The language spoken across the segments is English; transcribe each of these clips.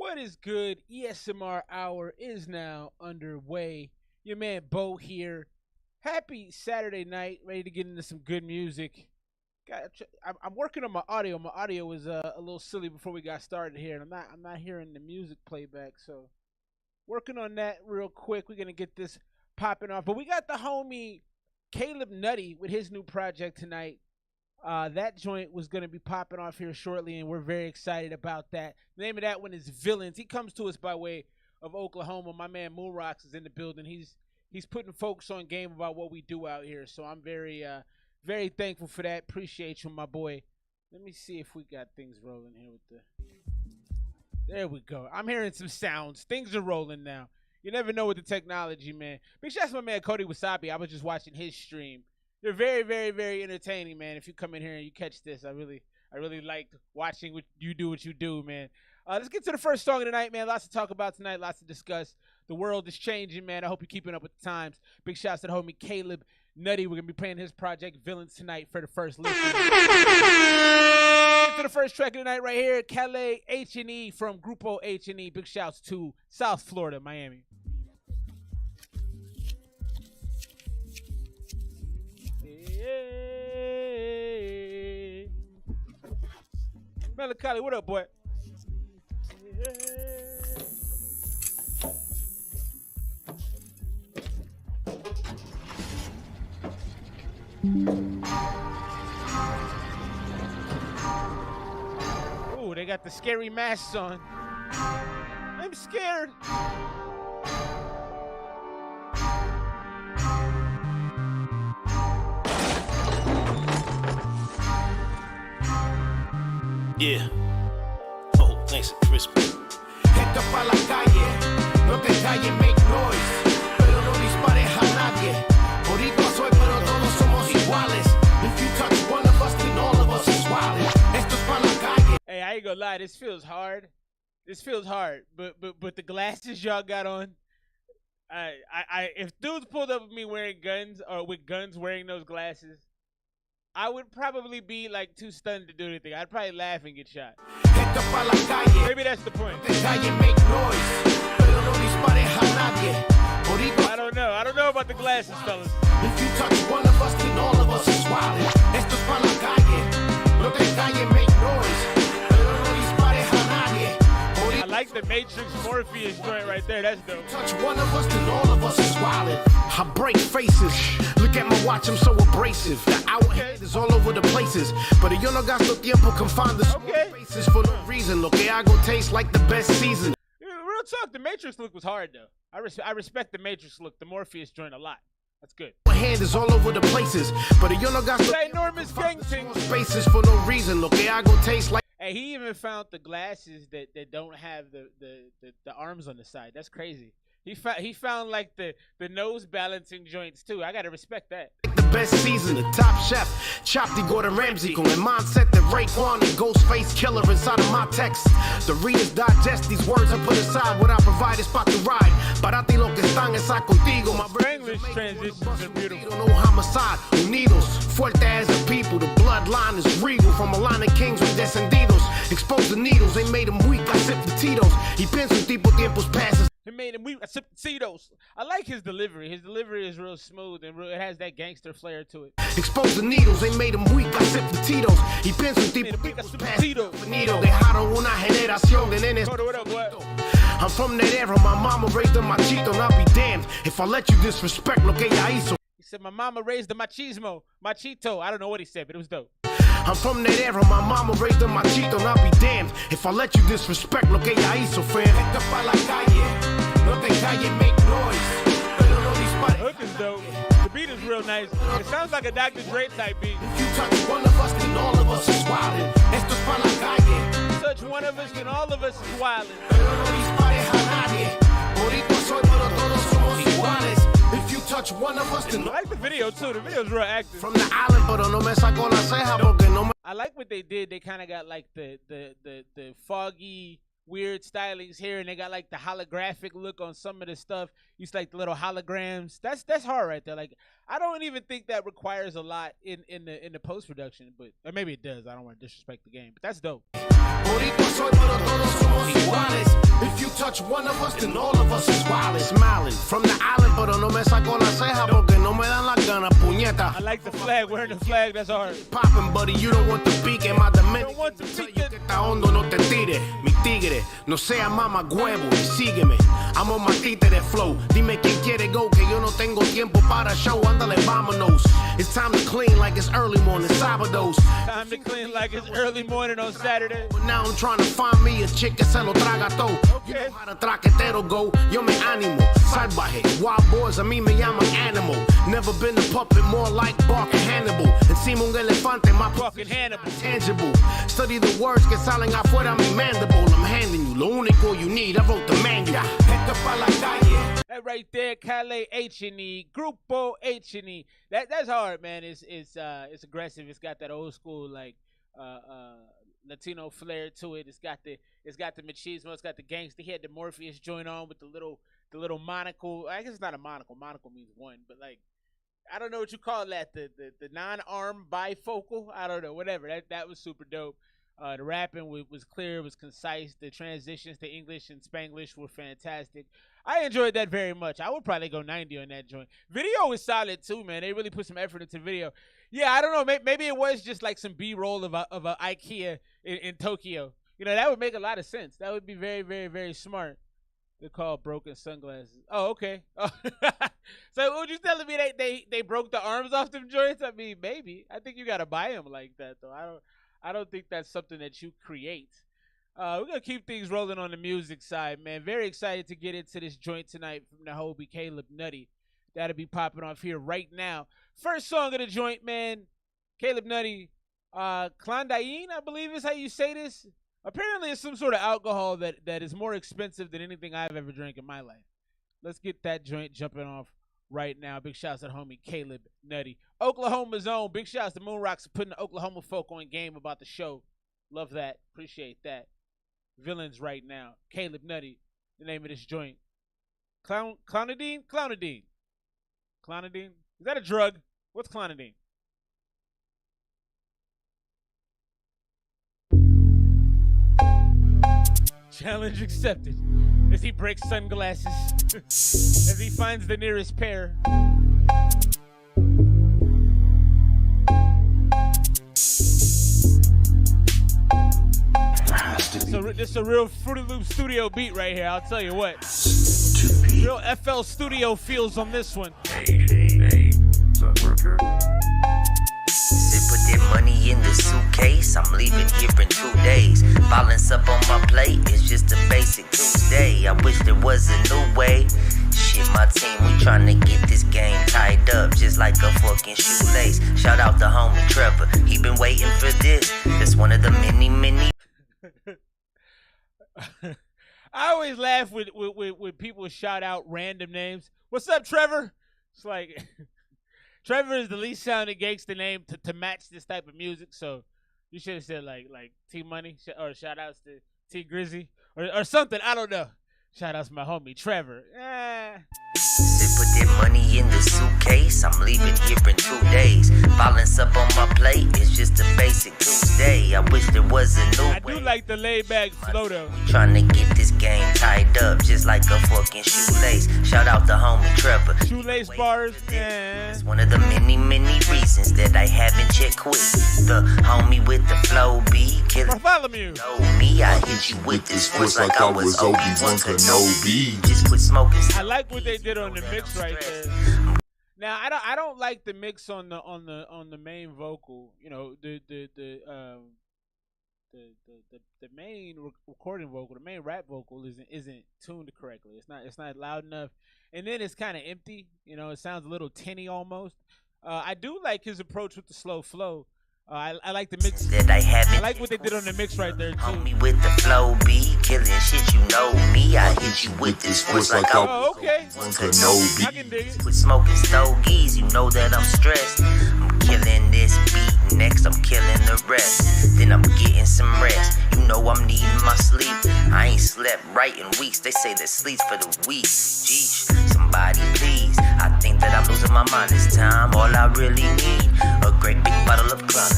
What is good? ESMR Hour is now underway. Your man Bo here. Happy Saturday night. Ready to get into some good music. I'm working on my audio. My audio was a little silly before we got started here, and I'm not hearing the music playback. So working on that real quick. We're gonna get this popping off. But we got the homie Caleb Nutty with his new project tonight. That joint was going to be popping off here shortly, and we're very excited about that. The name of that one is Villians. He comes to us by way of Oklahoma. My man Moonrocks is in the building. He's putting folks on game about what we do out here, so I'm very thankful for that. Appreciate you, my boy. Let me see if we got things rolling here with the... There we go. I'm hearing some sounds. Things are rolling now. You never know with the technology, man. Big shout out to my man Cody Wasabi. I was just watching his stream. They're very, very, very entertaining, man. If you come in here and you catch this, I really like watching what you do, man. Let's get to the first song of the night, man. Lots to talk about tonight, lots to discuss. The world is changing, man. I hope you're keeping up with the times. Big shouts to the homie Caleb Nutty. We're going to be playing his project, Villains, tonight for the first listen. Get to the first track of the night right here, Calais H&E from Grupo H&E. Big shouts to South Florida, Miami. Hey. Melancholy, what up, boy? Ooh, they got the scary masks on. I'm scared. Yeah. Oh, thanks, crispy. Gente pa la calle, no te calles, make noise, pero no dispares a nadie. Boricua soy, pero todos somos iguales. If you touch one of us, then all of us is wildin'. Esto es pa la calle. Hey, I ain't gonna lie, this feels hard. But the glasses y'all got on. If dudes pulled up with me wearing guns or with guns wearing those glasses, I would probably be like too stunned to do anything. I'd probably laugh and get shot. Maybe that's the point. I don't know. I don't know about the glasses, fellas. If you touch one of us, then all of us is wildin'. Esto es pa la calle. No te calles, make noise. Pero no dispares a nadie. I like the Matrix Morpheus joint right there. That's dope. Touch one of us, then all of us is wildin'. I break faces. Look at my watch, I'm so abrasive. The hour head is all over the places. But yo no gasto tiempo confined the faces for no reason. Lo que hago tastes like the best season. Real talk, the Matrix look was hard though. I respect the Matrix look, the Morpheus joint a lot. That's good. My hand is all over the places. But yo no gasto enormous gang thing. Spaces for no reason. Lo que hago tastes like. Hey, he even found the glasses that don't have the arms on the side. That's crazy. He found like the nose balancing joints too. I gotta respect that. The best season, the top chef, Chopped Gordon Ramsay, con el mindset that Raekwon and Ghostface Killer inside of my text. The readers digest these words I put aside. What I provide is spot to ride. Para ti lo que están está contigo. My English transitions are beautiful. No homicide, unidos, fuerte as a people. The bloodline is regal from a line of kings with descendidos. Expose the needles, they made them weak. I sip the Tito's. Y pienso tipo tiempos pases. It made him weak. I sip the Tito's. I like his delivery. His delivery is real smooth and it has that gangster flair to it. Expose the needles, they made him weak. I sip the Tito's. Y pienso tipo tiempos pases. Dejaron una generación de nenes. I'm from that era. My mama raised a machito, and I'll be damned if I let you disrespect lo que ella hizo. He said, my mama raised the machito. I don't know what he said, but it was dope. I'm from that era. My mama raised a machito, and I'll be damned if I let you disrespect lo que ella hizo, friend. Vete pa la calle, no te calles, make noise. Pero no dispares. The hook is dope. The beat is real nice. It sounds like a Dr. Dre type beat. If you touch one of us, then all of us is wildin'. Esto es pa la calle. Touch one of us, then all of us is wildin'. Pero no dispares a nadie. Boricua soy, pero todos somos iguales. If you touch one of us, then I like the video too. The video's real active. From the island, pero no me saco la ceja porque no me. I like what they did. They kind of got like the foggy, weird stylings here, and they got like the holographic look on some of the stuff. Use like the little holograms. That's hard right there. Like I don't even think that requires a lot in the post production, but or maybe it does. I don't want to disrespect the game, but that's dope. one of us, then all of us is wildin'. Smiling from the island, pero no me saco la ceja porque no me dan la gana, puñeta. I like the flag, wearing the flag, that's hard. Poppin', buddy, you don't want to peek en más de mente. Don't want to peek que está hondo, no te tires. Mi tigre, no sea mama huevo y sígueme. I'm on my títere flow. Dime quién quiere go, que yo no tengo tiempo para show. Ándale, vámonos. It's time to clean like it's early morning, sábados. Time to clean like it's early morning on Saturday. But now I'm trying to find me a chick que se lo traga todo. Okay. You know how the traquetero go. Yo me animo, salvaje. Wild boys, a mí me llaman animal. Never been a puppet, more like barking Hannibal. Encima un elefante, my fucking Hannibal. Tangible. Study the words que salen afuera mi mandible. I'm handing you lo único you need. I wrote the manual. Head up a la calle. That right there, Calais H&E, Grupo H&E. That's hard, man. It's aggressive. It's got that old school like Latino flair to it. It's got the machismo. It's got the gangster. He had the Morpheus joint on with the little monocle. I guess it's not a monocle. Monocle means one, but like I don't know what you call that. The non-arm bifocal. I don't know. Whatever. That was super dope. The rapping was clear. It was concise. The transitions to English and Spanglish were fantastic. I enjoyed that very much. I would probably go 90 on that joint. Video was solid too, man. They really put some effort into video. Yeah, I don't know. Maybe it was just like some B-roll of a IKEA in Tokyo. You know, that would make a lot of sense. That would be very, very, very smart. They're called broken sunglasses. Oh, okay. Oh. So what you telling me they broke the arms off them joints? I mean, maybe. I think you gotta buy them like that though. I don't think that's something that you create. We're gonna keep things rolling on the music side, man. Very excited to get into this joint tonight from the Hobie Caleb Nutty. That'll be popping off here right now. First song of the joint, man. Caleb Nutty, Clondaine, I believe is how you say this. Apparently, it's some sort of alcohol that is more expensive than anything I've ever drank in my life. Let's get that joint jumping off right now. Big shouts to homie Caleb Nutty. Oklahoma's own. Big shouts to Moon Rocks for putting the Oklahoma folk on game about the show. Love that. Appreciate that. Villians right now. Caleb Nutty, the name of this joint. Clonidine? Clonidine. Clonidine? Is that a drug? What's clonidine? Challenge accepted. As he breaks sunglasses. As he finds the nearest pair. So this is a real Fruity Loop studio beat right here, I'll tell you what. Real FL studio feels on this one. Say put that money in the suitcase, I'm leaving here in 2 days. Balance up on my plate, it's just a basic Tuesday. I wish there was a new way. Shit, my team, we tryna get this game tied up just like a fucking shoelace. Shout out to homie Trevor, he been waiting for this. That's one of the many I always laugh when people shout out random names. What's up, Trevor? It's like Trevor is the least sounding gangster name to match this type of music. So you should have said like T Money or shout outs to T Grizzy or something. I don't know. Shout outs to my homie Trevor. Say put that money in the suitcase, I'm leaving here in 2 days. Balance up on my plate, it's just a basic Tuesday. I wish there was a new way. I do like the laid back flow though. Tryna get this game tied up just like a fucking shoelace. Shout out to homie Trevor. Shoelace bars, yeah. It's one of the many reasons that I haven't checked with. The homie with the flow B, killing Bartholomew. Know me, I hit you with this voice like I was Obi-Wan Kenobi. Just quit smoking. I like what they did on the mix right there. Now I don't like the mix on the main vocal. You know the main recording vocal, the main rap vocal isn't tuned correctly. It's not loud enough, and then it's kind of empty. You know, it sounds a little tinny almost. I do like his approach with the slow flow. I like the mix. That I haven't. I like what they did on the mix right there too. Homie with the flow B, killing shit, you know me. I hit you with this voice like I was okay. Kenobi. I can dig it. Quit smoking stogies, you know that I'm stressed. I'm killing this beat, next I'm killing the rest. Then I'm getting some rest. You know I'm needing my sleep. I ain't slept right in weeks. They say that sleep's for the weak. Geesh, somebody please. I think that I'm losing my mind this time. All I really need, a great big bottle of Clonidine.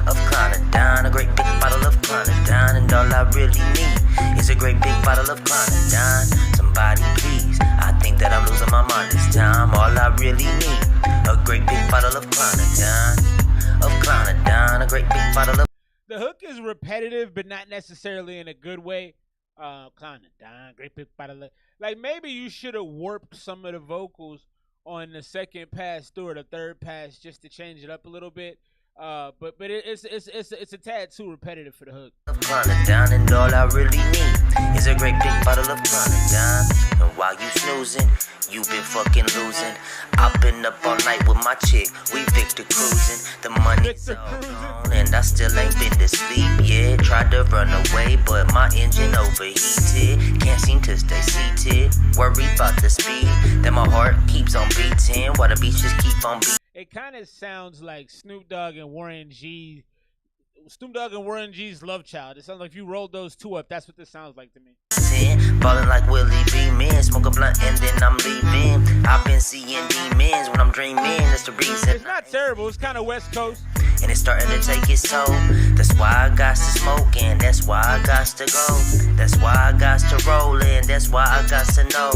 of Clonidine, a great big bottle of Clonidine, and all I really need is a great big bottle of Clonidine. Somebody please, I think that I'm losing my mind this time. All I really need, a great big bottle of Clonidine, a great big bottle of. The hook is repetitive, but not necessarily in a good way. Clonidine, great big bottle of. Like maybe you should have warped some of the vocals on the second pass through or the third pass just to change it up a little bit. But it's a tad too repetitive for the hook. Clonidine, and all I really need is a great big bottle of Clonidine. And while you snoozing, you been fucking losing. I've been up all night with my chick, we Victor cruising. The money's all gone, and I still ain't been to sleep yet. Tried to run away, but my engine overheated. Can't seem to stay seated. Worried about the speed that my heart keeps on beating, while the beats just keep on beating. It kind of sounds like Snoop Dogg and Warren G's love child. It sounds like if you rolled those two up, that's what this sounds like to me. Ballin' like Willie B. Man, smoke a blunt and then I'm leaving. I've been seeing demons when I'm dreaming. That's the reason. It's not terrible. It's kind of West Coast. And it's starting to take its toll. That's why I got to smoke, and that's why I got to go. That's why I got to roll, and that's why I got to know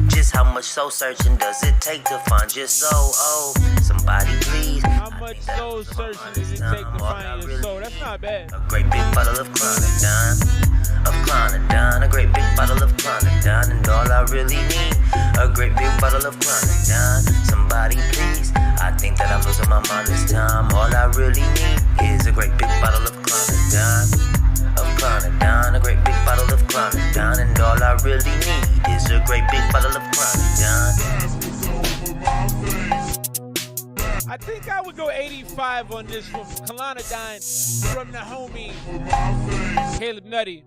just how much soul searching does it take to find your soul. Oh, somebody please. How much soul searching does it take to find your soul? That's not bad. A great big bottle of Clonidine, a great big bottle of Clonidine, and all I really need, a great big bottle of Clonidine. Somebody please, I think that I'm losing my mind this time. All I really need is a great big bottle of Clonidine, a great big bottle of Clonidine, and all I really need is a great big bottle of Clonidine. I think I would go 85 on this one. Clonidine from the homie Caleb Nutty.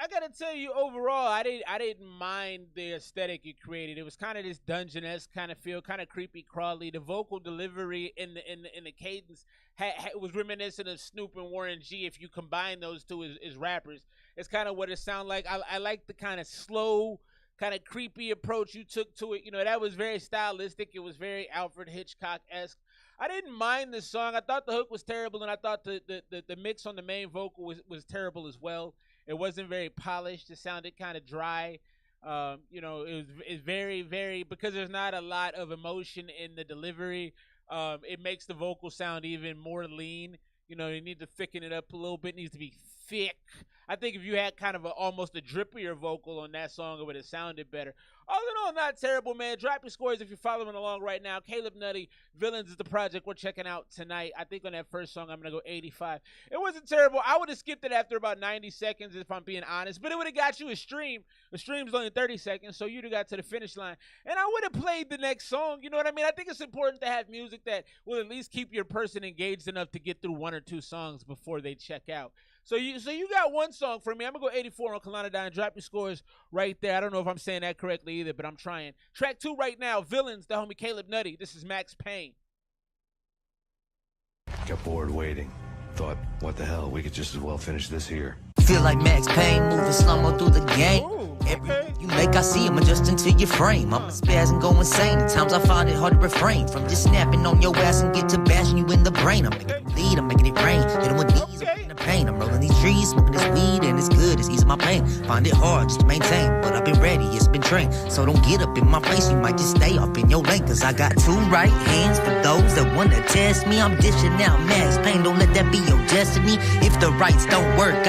I gotta tell you, overall, I didn't mind the aesthetic it created. It was kind of this dungeon-esque kind of feel, kind of creepy, crawly. The vocal delivery in the cadence was reminiscent of Snoop and Warren G. If you combine those two as rappers, it's kind of what it sounded like. I like the kind of slow, kind of creepy approach you took to it. You know, that was very stylistic. It was very Alfred Hitchcock-esque. I didn't mind this song. I thought the hook was terrible, and I thought the mix on the main vocal was terrible as well. It wasn't very polished. It sounded kind of dry. You know, it's very, very, because there's not a lot of emotion in the delivery. It makes the vocal sound even more lean. You know, you need to thicken it up a little bit. It needs to be thick. I think if you had kind of almost a drippier vocal on that song, it would have sounded better. All in all, not terrible, man. Drop your scores if you're following along right now. Caleb Nutty, Villians is the project we're checking out tonight. I think on that first song, I'm going to go 85. It wasn't terrible. I would have skipped it after about 90 seconds, if I'm being honest. But it would have got you a stream. The stream's only 30 seconds, so you'd have got to the finish line. And I would have played the next song. You know what I mean? I think it's important to have music that will at least keep your person engaged enough to get through one or two songs before they check out. So you got one song for me. I'm going to go 84 on Clonidine. Drop your scores right there. I don't know if I'm saying that correctly either, but I'm trying. Track 2 right now, Villians, the homie Caleb Nutty. This is Max Payne. Got bored waiting. Thought, what the hell, we could just as well finish this here. Feel like Max Payne moving slow-mo through the game. Ooh, Every okay. you make, I see him adjusting to your frame. I'm a spaz and go insane. At times I find it hard to refrain from just snapping on your ass and get to bashing you in the brain. I'm making it bleed, I'm making it rain. Hit him with these, I'm making the pain. I'm rolling these trees, smoking this weed, and it's good, it's easing my pain. Find it hard just to maintain, but I've been ready, it's been trained. So don't get up in my face, you might just stay off in your lane. Cause I got two right hands for those that wanna test me. I'm dishing out Max Payne, don't let that be your destiny. If the rights don't work,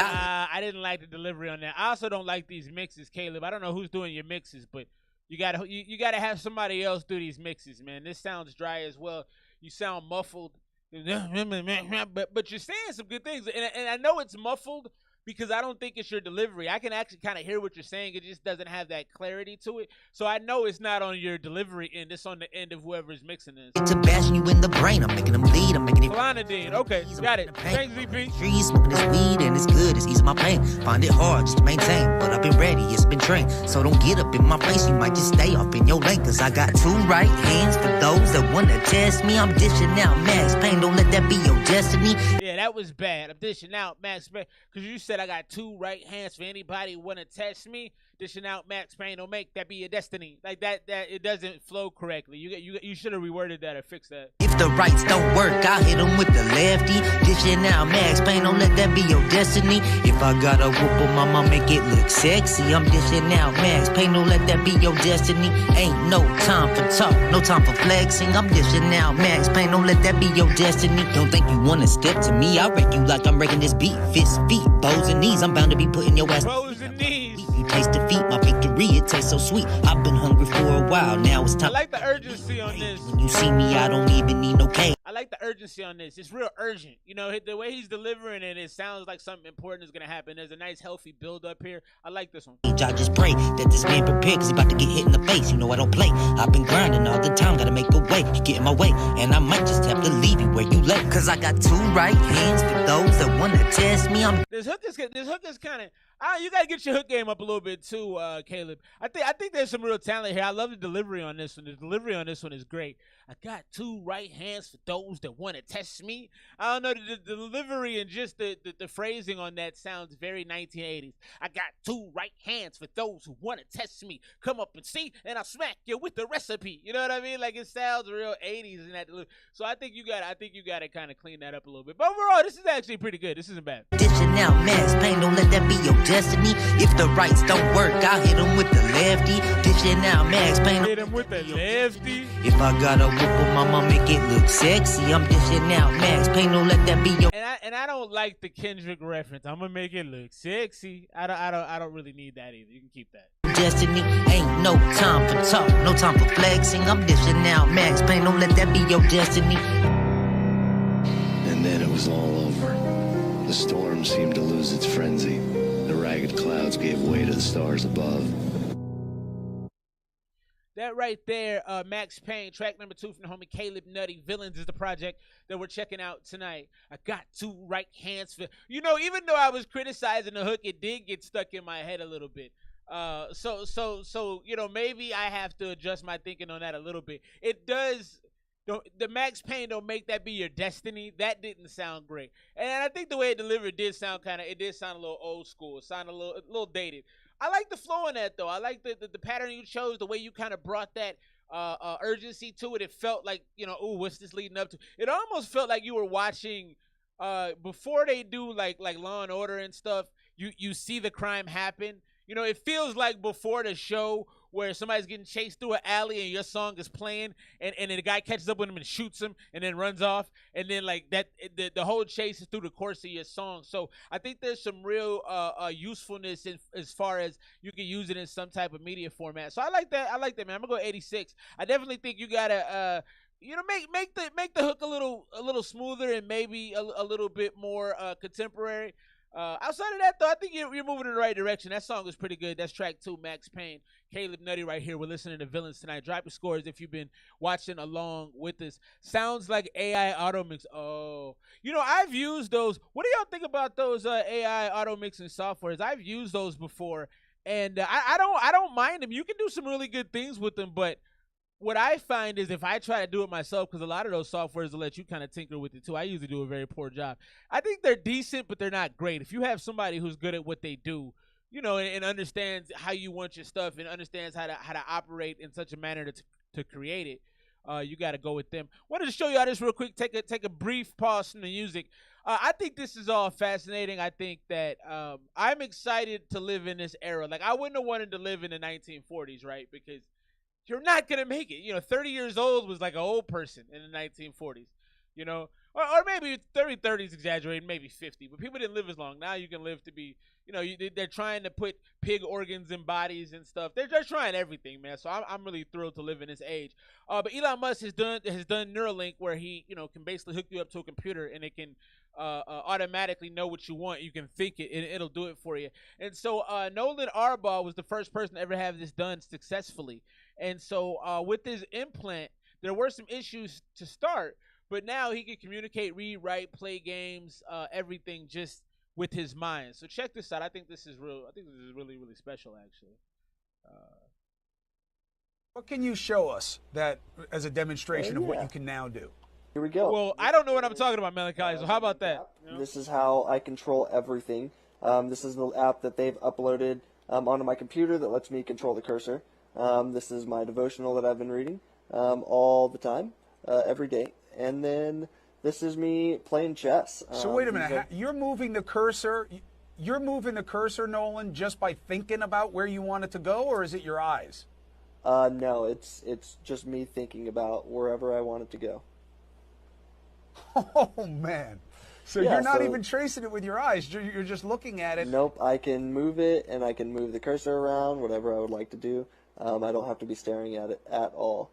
I didn't like the delivery on that. I also don't like these mixes, Caleb. I don't know who's doing your mixes, but you gotta have somebody else do these mixes, man. This sounds dry as well. You sound muffled, but you're saying some good things, and I know it's muffled because I don't think it's your delivery. I can actually kind of hear what you're saying. It just doesn't have that clarity to it. So I know it's not on your delivery end. It's on the end of whoever's mixing this. to bashing you in the brain. I'm making them bleed, I'm making it Clonidine. Okay, got it. Thanks, VP. trees, smoking this weed, and it's good, it's easing my pain. Find it hard just to maintain, but I've been ready, it's been trained. So don't get up in my face, you might just stay off in your lane. Cause I got two right hands for those that wanna test me. I'm dishing out Max Payne, don't let that be your destiny. Yeah, that was bad. I'm dishing out Max Payne because you said I got two right hands for anybody who want to test me. dishing out Max Payne, don't make that be your destiny. Like that it doesn't flow correctly. You should have reworded that or fixed that. If the rights don't work, I hit him with the lefty. Dishing out Max Payne, don't let that be your destiny. If I gotta whoop him, I'ma make it look sexy. I'm dishing out Max Payne, don't let that be your destiny. Ain't no time for talk, no time for flexing. I'm dishing out Max Payne, don't let that be your destiny. Don't think you wanna step to me, I'll wreck you like I'm wrecking this beat. Fist, feet, bows and knees, I'm bound to be putting your ass. Bows and knees. You taste defeat, my victory, it tastes so sweet. I've been hungry for a while, now it's time. I like the urgency on this. When you see me, I don't even need no cake. I like the urgency on this. It's real urgent. You know, the way he's delivering it sounds like something important is going to happen. There's a nice, healthy build up here. I like this one. I just pray that this man prepared, cause he about to get hit in the face. You know I don't play. I've been grinding all the time, gotta make a way. You get in my way, and I might just have to leave you where you lay. Cause I got two right hands for those that wanna test me. This hook is kind of. You gotta get your hook game up a little bit too, Caleb. I think there's some real talent here. I love the delivery on this one. The delivery on this one is great. I got two right hands for those that want to test me. I don't know, the delivery and just the phrasing on that sounds very 1980s. I got two right hands for those who want to test me. Come up and see, and I'll smack you with the recipe. You know what I mean? Like it sounds real 80s in that delivery. So I think you gotta kind of clean that up a little bit. But overall, this is actually pretty good. This isn't bad. Dishing out Max Payne, don't let that be your destiny. If the rights don't work, I'll hit him with the lefty. Dishing out Max Payne. Hit him with the lefty. If I gotta whoop him, I'ma make it look sexy. I'm dishing out Max Payne, don't let that be your. And I don't like the Kendrick reference. I'm gonna make it look sexy. I don't really need that either. You can keep that. Destiny ain't no time for talk, no time for flexing. I'm dishing out Max Payne, don't let that be your destiny. And then it was all over. The storm seemed to lose its frenzy. The ragged clouds gave way to the stars above. That right there, Max Payne, track number 2 from the homie Caleb Nutty. Villians is the project that we're checking out tonight. I got two right hands for, even though I was criticizing the hook, it did get stuck in my head a little bit. So maybe I have to adjust my thinking on that a little bit. It does. The Max Payne, don't make that be your destiny. That didn't sound great, and I think the way it delivered did sound a little old school. It sounded a little dated. I like the flow on that though. I like the pattern you chose, the way you kind of brought that urgency to it. It felt like ooh, what's this leading up to? It almost felt like you were watching before they do like Law and Order and stuff. You see the crime happen. It feels like before the show where somebody's getting chased through an alley and your song is playing and then the guy catches up with him and shoots him and then runs off. And then like that, the whole chase is through the course of your song. So I think there's some real usefulness as far as you can use it in some type of media format. So I like that, man. I'm gonna go 86. I definitely think you gotta, make the hook a little smoother and maybe a little bit more contemporary. Outside of that, though, I think you're moving in the right direction. That song was pretty good. That's track 2, Max Payne, Caleb Nutty right here. We're listening to Villains tonight. Drop your scores if you've been watching along with us. Sounds like AI auto mix. Oh, I've used those. What do y'all think about those AI auto mixing softwares? I've used those before, and I don't mind them. You can do some really good things with them, but what I find is if I try to do it myself, because a lot of those softwares will let you kind of tinker with it too. I usually do a very poor job. I think they're decent, but they're not great. If you have somebody who's good at what they do, and understands how you want your stuff and understands how to operate in such a manner to create it, you got to go with them. Wanted to show y'all this real quick. Take a brief pause from the music. I think this is all fascinating. I think that I'm excited to live in this era. Like I wouldn't have wanted to live in the 1940s, right? Because you're not going to make it. 30 years old was like an old person in the 1940s, or maybe 30 is exaggerated, maybe 50, but people didn't live as long. Now you can live to be, they're trying to put pig organs in bodies and stuff. They're trying everything, man. So I'm really thrilled to live in this age. But Elon Musk has done Neuralink where he, can basically hook you up to a computer and it can automatically know what you want. You can think it and it'll do it for you. And so Nolan Arbaugh was the first person to ever have this done successfully. And so with his implant, there were some issues to start, but now he can communicate, read, write, play games, everything just with his mind. So check this out. I think this is real. I think this is really, really special, actually. What can you show us that as a demonstration of what you can now do? Here we go. Well, I don't know what I'm talking about, Melancholy, so how about that? This is how I control everything. This is the app that they've uploaded onto my computer that lets me control the cursor. This is my devotional that I've been reading all the time, every day. And then this is me playing chess. So wait a minute, you're moving the cursor. You're moving the cursor, Nolan, just by thinking about where you want it to go, or is it your eyes? No, it's just me thinking about wherever I want it to go. Oh man! So Yeah, you're not so- even tracing it with your eyes. You're just looking at it. Nope, I can move it, and I can move the cursor around, whatever I would like to do. I don't have to be staring at it at all.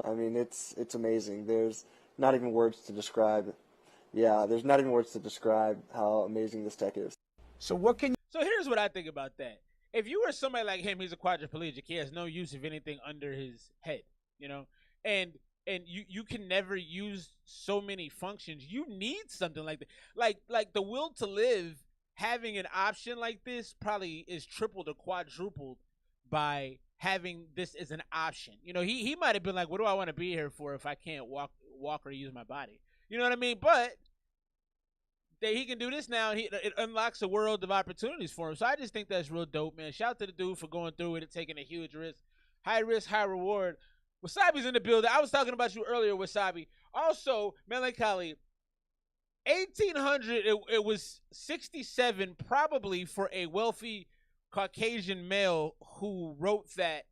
I mean, it's amazing. There's not even words to describe. Yeah, there's not even words to describe how amazing this tech is. So what can? So here's what I think about that. If you were somebody like him, he's a quadriplegic. He has no use of anything under his head, you know? And you can never use so many functions. You need something like that. Like the will to live, having an option like this probably is tripled or quadrupled by having this as an option. You know, he might have been like, what do I want to be here for if I can't walk or use my body? You know what I mean? But that he can do this now, it unlocks a world of opportunities for him. So I just think that's real dope, man. Shout out to the dude for going through it and taking a huge risk. High risk, high reward. Wasabi's in the building. I was talking about you earlier, Wasabi. Also, Melancholy, 1800, it was 67 probably for a wealthy Caucasian male who wrote that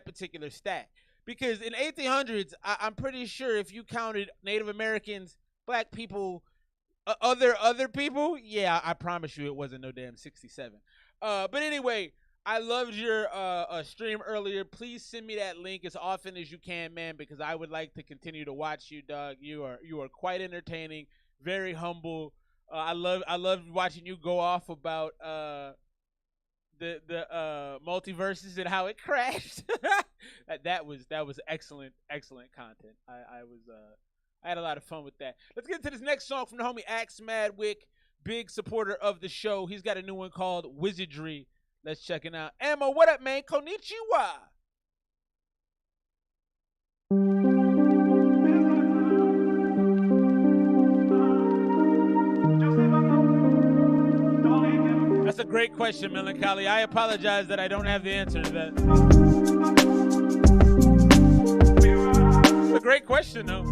particular stat. Because in 1800s, I'm pretty sure if you counted Native Americans, black people, other people, yeah, I promise you it wasn't no damn 67. But anyway, I loved your stream earlier. Please send me that link as often as you can, man, because I would like to continue to watch you, dog. You are quite entertaining, very humble. I love watching you go off about the multiverses and how it crashed. that was excellent content. I had a lot of fun with that. Let's get into this next song from the homie Axe Madwick, big supporter of the show. He's got a new one called Wizardry. Let's check it out. Emma, what up, man? Konnichiwa. That's a great question, Melancholy. I apologize that I don't have the answer to that. It's a great question, though.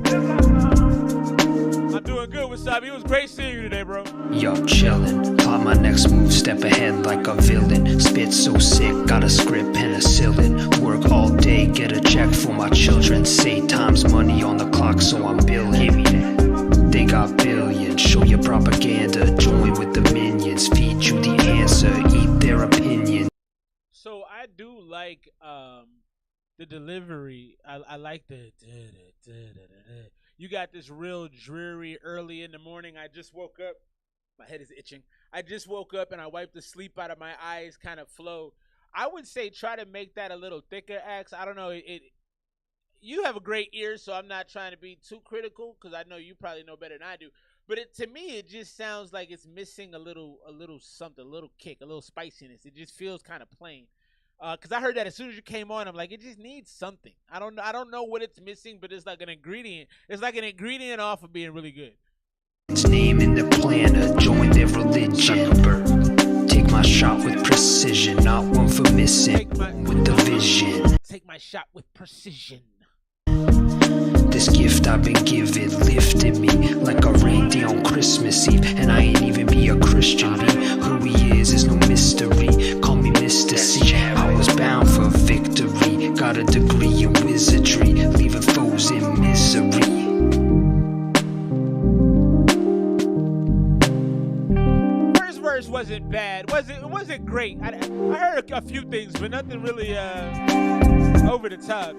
I'm doing good, Wasabi. It was great seeing you today, bro. Yo, chillin', plot my next move, step ahead like a villain. Spit so sick, got a script, penicillin. Work all day, get a check for my children. Say time's money on the clock, so I'm billing. They got billions, show your propaganda. Join with the minions, feed you the answer, eat their opinion. So I do like the delivery. I like the you got this real dreary early in the morning. I just woke up. My head is itching. I just woke up and I wiped the sleep out of my eyes kind of flow. I would say try to make that a little thicker, Axe. I don't know. You have a great ear, so I'm not trying to be too critical because I know you probably know better than I do. But to me, it just sounds like it's missing a little something, a little kick, a little spiciness. It just feels kind of plain. Because I heard that as soon as you came on, I'm like, it just needs something. I don't know what it's missing, but it's like an ingredient. It's like an ingredient off of being really good. Its name in the planner, join their religion. Take my shot with precision, not one for missing. With the vision. Take my shot with precision. This gift I've been given lifted me like a reindeer on Christmas Eve. And I ain't even be a Christian, be who he is no mystery. Call me Mr. C, I was bound for victory. Got a degree in wizardry, leaving foes in misery. First verse wasn't bad. It wasn't great. I heard a few things, but nothing really over the top.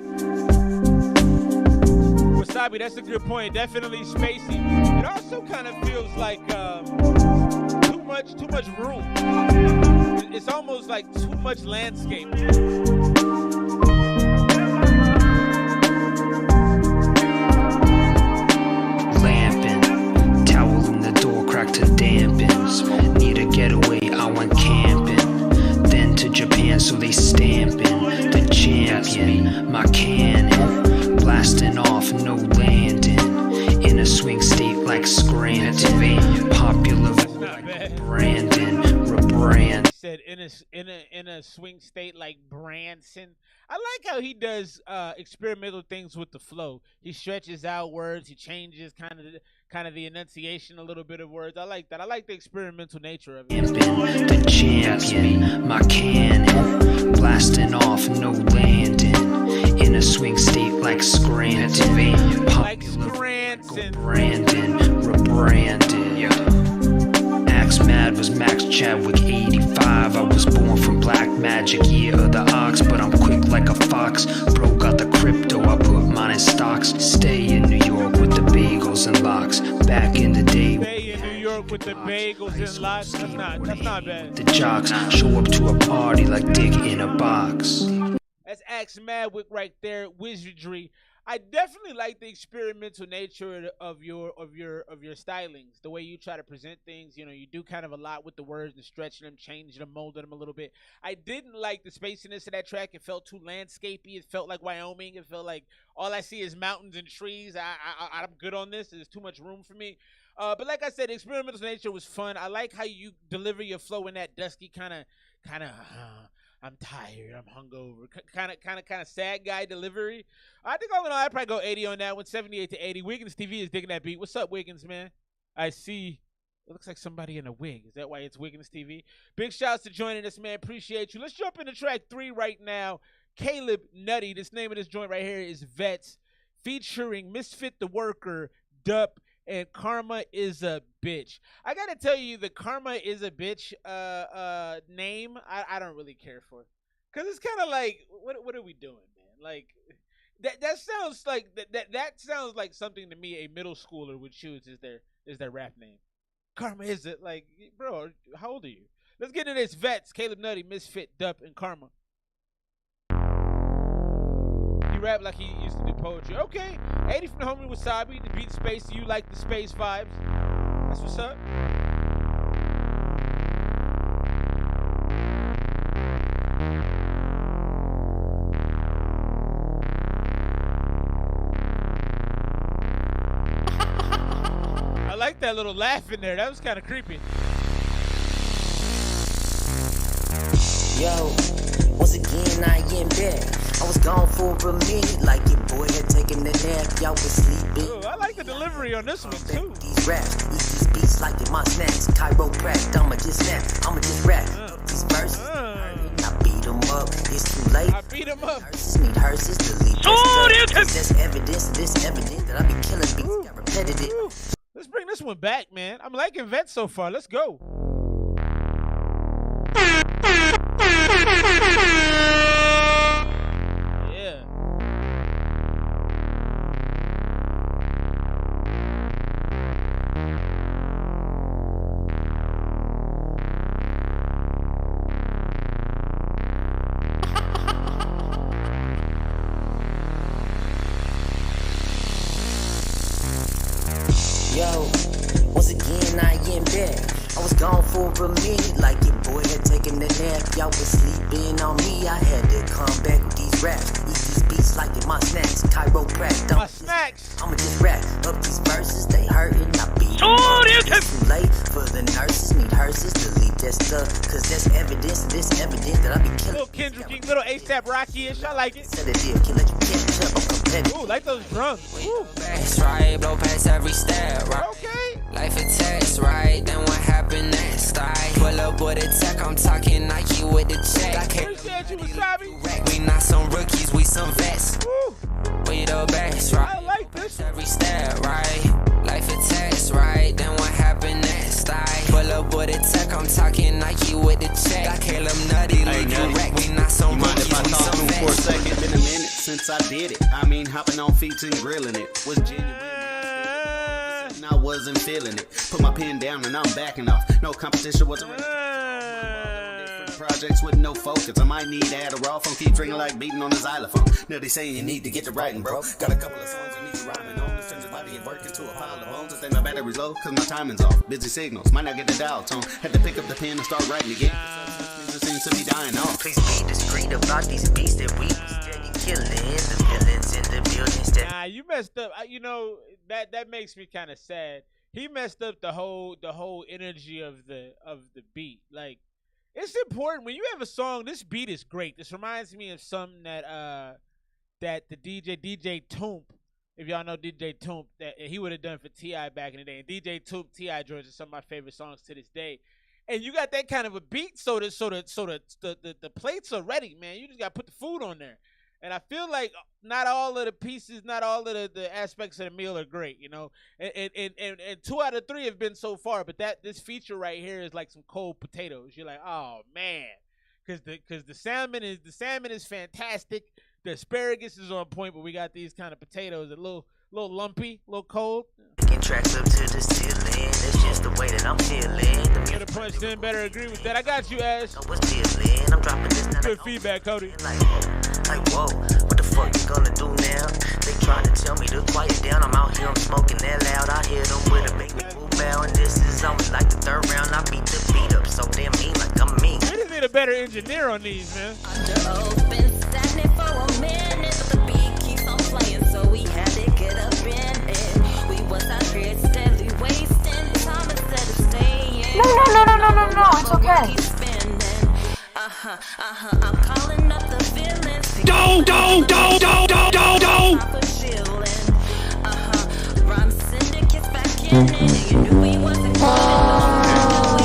Wasabi, that's a good point. Definitely spacey. It also kind of feels like too much room. It's almost like too much landscape. Lamping, towel in the door cracked to dampens. Need a getaway, I went camping. Then to Japan, so they stamping. The champion, my cannon, blasting off, no landing. In a swing state like Scranton, popular like Brandon, rebrand. said in a swing state like Branson. I like how he does experimental things with the flow. He stretches out words. He changes kind of the enunciation a little bit of words. I like that. I like the experimental nature of it. The champion, my cannon, blasting off, no landing. In a swing state like Scranton, like Scranton, Brandon, rebranded. Axe Mad was Max Chadwick 85. I was born from black magic, year of the ox, but I'm quick like a fox. Bro got the crypto, I put mine in stocks. Stay in New York with the bagels and locks. Back in the day. Stay in New York with the bagels and locks. That's not bad. The jocks show up to a party like dick in a box. That's Axe Madwick right there, wizardry. I definitely like the experimental nature of your stylings, the way you try to present things. You know, you do kind of a lot with the words and stretching them, changing them, molding them a little bit. I didn't like the spaciness of that track. It felt too landscapey. It felt like Wyoming. It felt like all I see is mountains and trees. I'm good on this. There's too much room for me. But like I said, the experimental nature was fun. I like how you deliver your flow in that dusky kind of. I'm tired. I'm hungover. Kind of sad guy delivery. I think I'd probably go 80 on that one. 78 to 80. Wiggins TV is digging that beat. What's up, Wiggins, man? I see. It looks like somebody in a wig. Is that why it's Wiggins TV? Big shouts to joining us, man. Appreciate you. Let's jump into track 3 right now. Caleb Nutty. This name of this joint right here is Vets, featuring Misfit the Worker, Dup, and Karma is a Bitch. I gotta tell you, the Karma is a Bitch name, I don't really care for, because it's kind of like, what are we doing, man? Like that sounds like that sounds like something to me a middle schooler would choose is their rap name. Karma is it, like, bro? How old are you? Let's get into this. Vets, Caleb Nutty, Misfit, Dup, and Karma. Rap like he used to do poetry. Okay, 80 from the homie Wasabi. The beat space. You like the space vibes? That's what's up. I like that little laugh in there. That was kind of creepy. Yo, once again I am back. I was gone for a minute, like your boy had taken a nap. Y'all was sleeping. Ooh, I like the delivery on this one too. These raps, eat these beats like in my snacks. Chiropract, I'ma just snap, I'ma just rap. These verses, I beat 'em up. It's too late. I beat 'em up. Hearses need hearses, delete this evidence that I be killing beats. Got repetitive. Let's bring this one back, man. I'm liking Vets so far. Let's go. Yo, once again I am back. I was gone for a minute, like your boy had taken a nap. Y'all was sleeping on me, I had to come back with these raps. Eat these beats like in my snacks. Chiropract, my snacks. I'ma just rap up these verses, they hurting. I beat 'em up. It's too late for the nurses, need hearses, delete that stuff. Cause that's evidence that I be killing. Little Kendrick King, little ASAP Rocky-ish, I like it. Said a deal, can let you catch up, I'm competitive. Ooh, like those drums. Ooh. That's right, blow past every step, right? Okay. Life it tests, right? Then what happened next? I pull up with a tech, I'm talking Nike with the check. I can't appreciate you, Wasabi. We not some rookies, we some vets. Woo. We the best, right? I like this. Every step, right? Life it tests, right? Then what happened next? I pull up with a tech, I'm talking Nike with the check. I kill them nutty, like correct. We not some rookies, we some vets. For a second, been a minute since I did it. I mean, hopping on feet and grilling it was genuine. I wasn't feeling it. Put my pen down and I'm backing off. No competition was around. Different projects with no focus. I might need Adderall from keep drinking like beating on the xylophone. Now they say you need to get to writing, bro. Got a couple of songs I need to rhyming on. The strangers might be working to a pile of bones. I think my battery's low cause my timing's off. Busy signals, might not get the dial tone. Had to pick up the pen and start writing again. It seems to be dying off. Please be discreet about these beats that we steady killing. The villains in the buildings that. Nah, you messed up. You know that makes me kind of sad. He messed up the whole energy of the beat. Like it's important when you have a song. This beat is great. This reminds me of something that the DJ Toomp, if y'all know DJ Toomp, that he would have done for T.I. back in the day. And DJ Toomp, T.I. George is some of my favorite songs to this day. And you got that kind of a beat, so the plates are ready, man. You just got to put the food on there. And I feel like not all of the pieces, not all of the aspects of the meal are great, you know. And 2 out of 3 have been so far, but this feature right here is like some cold potatoes. You're like, oh man, because the salmon is fantastic. The asparagus is on point, but we got these kind of potatoes, a little lumpy, a little cold. Tracks up to the ceiling. That's just the way that I'm feeling. Get a punch, then better agree with that. I got you, Ash. I'm dropping this now. Good feedback, Cody. Like whoa, what the fuck you gonna do now? They trying to tell me to quiet down. I'm out here, I'm smoking that loud. I hit them with a big move now, and this is only like the 3rd round. I beat the beat up so damn mean, like I'm mean. We just need a better engineer on these, man. Under open, standing for a minute, but the beat keeps on playing, so we had to get up in it. We was out here steadily wasting time instead of staying. No, it's okay. I'm calling up the villains. Don't. Rhyme syndicates back in it. You knew we wasn't back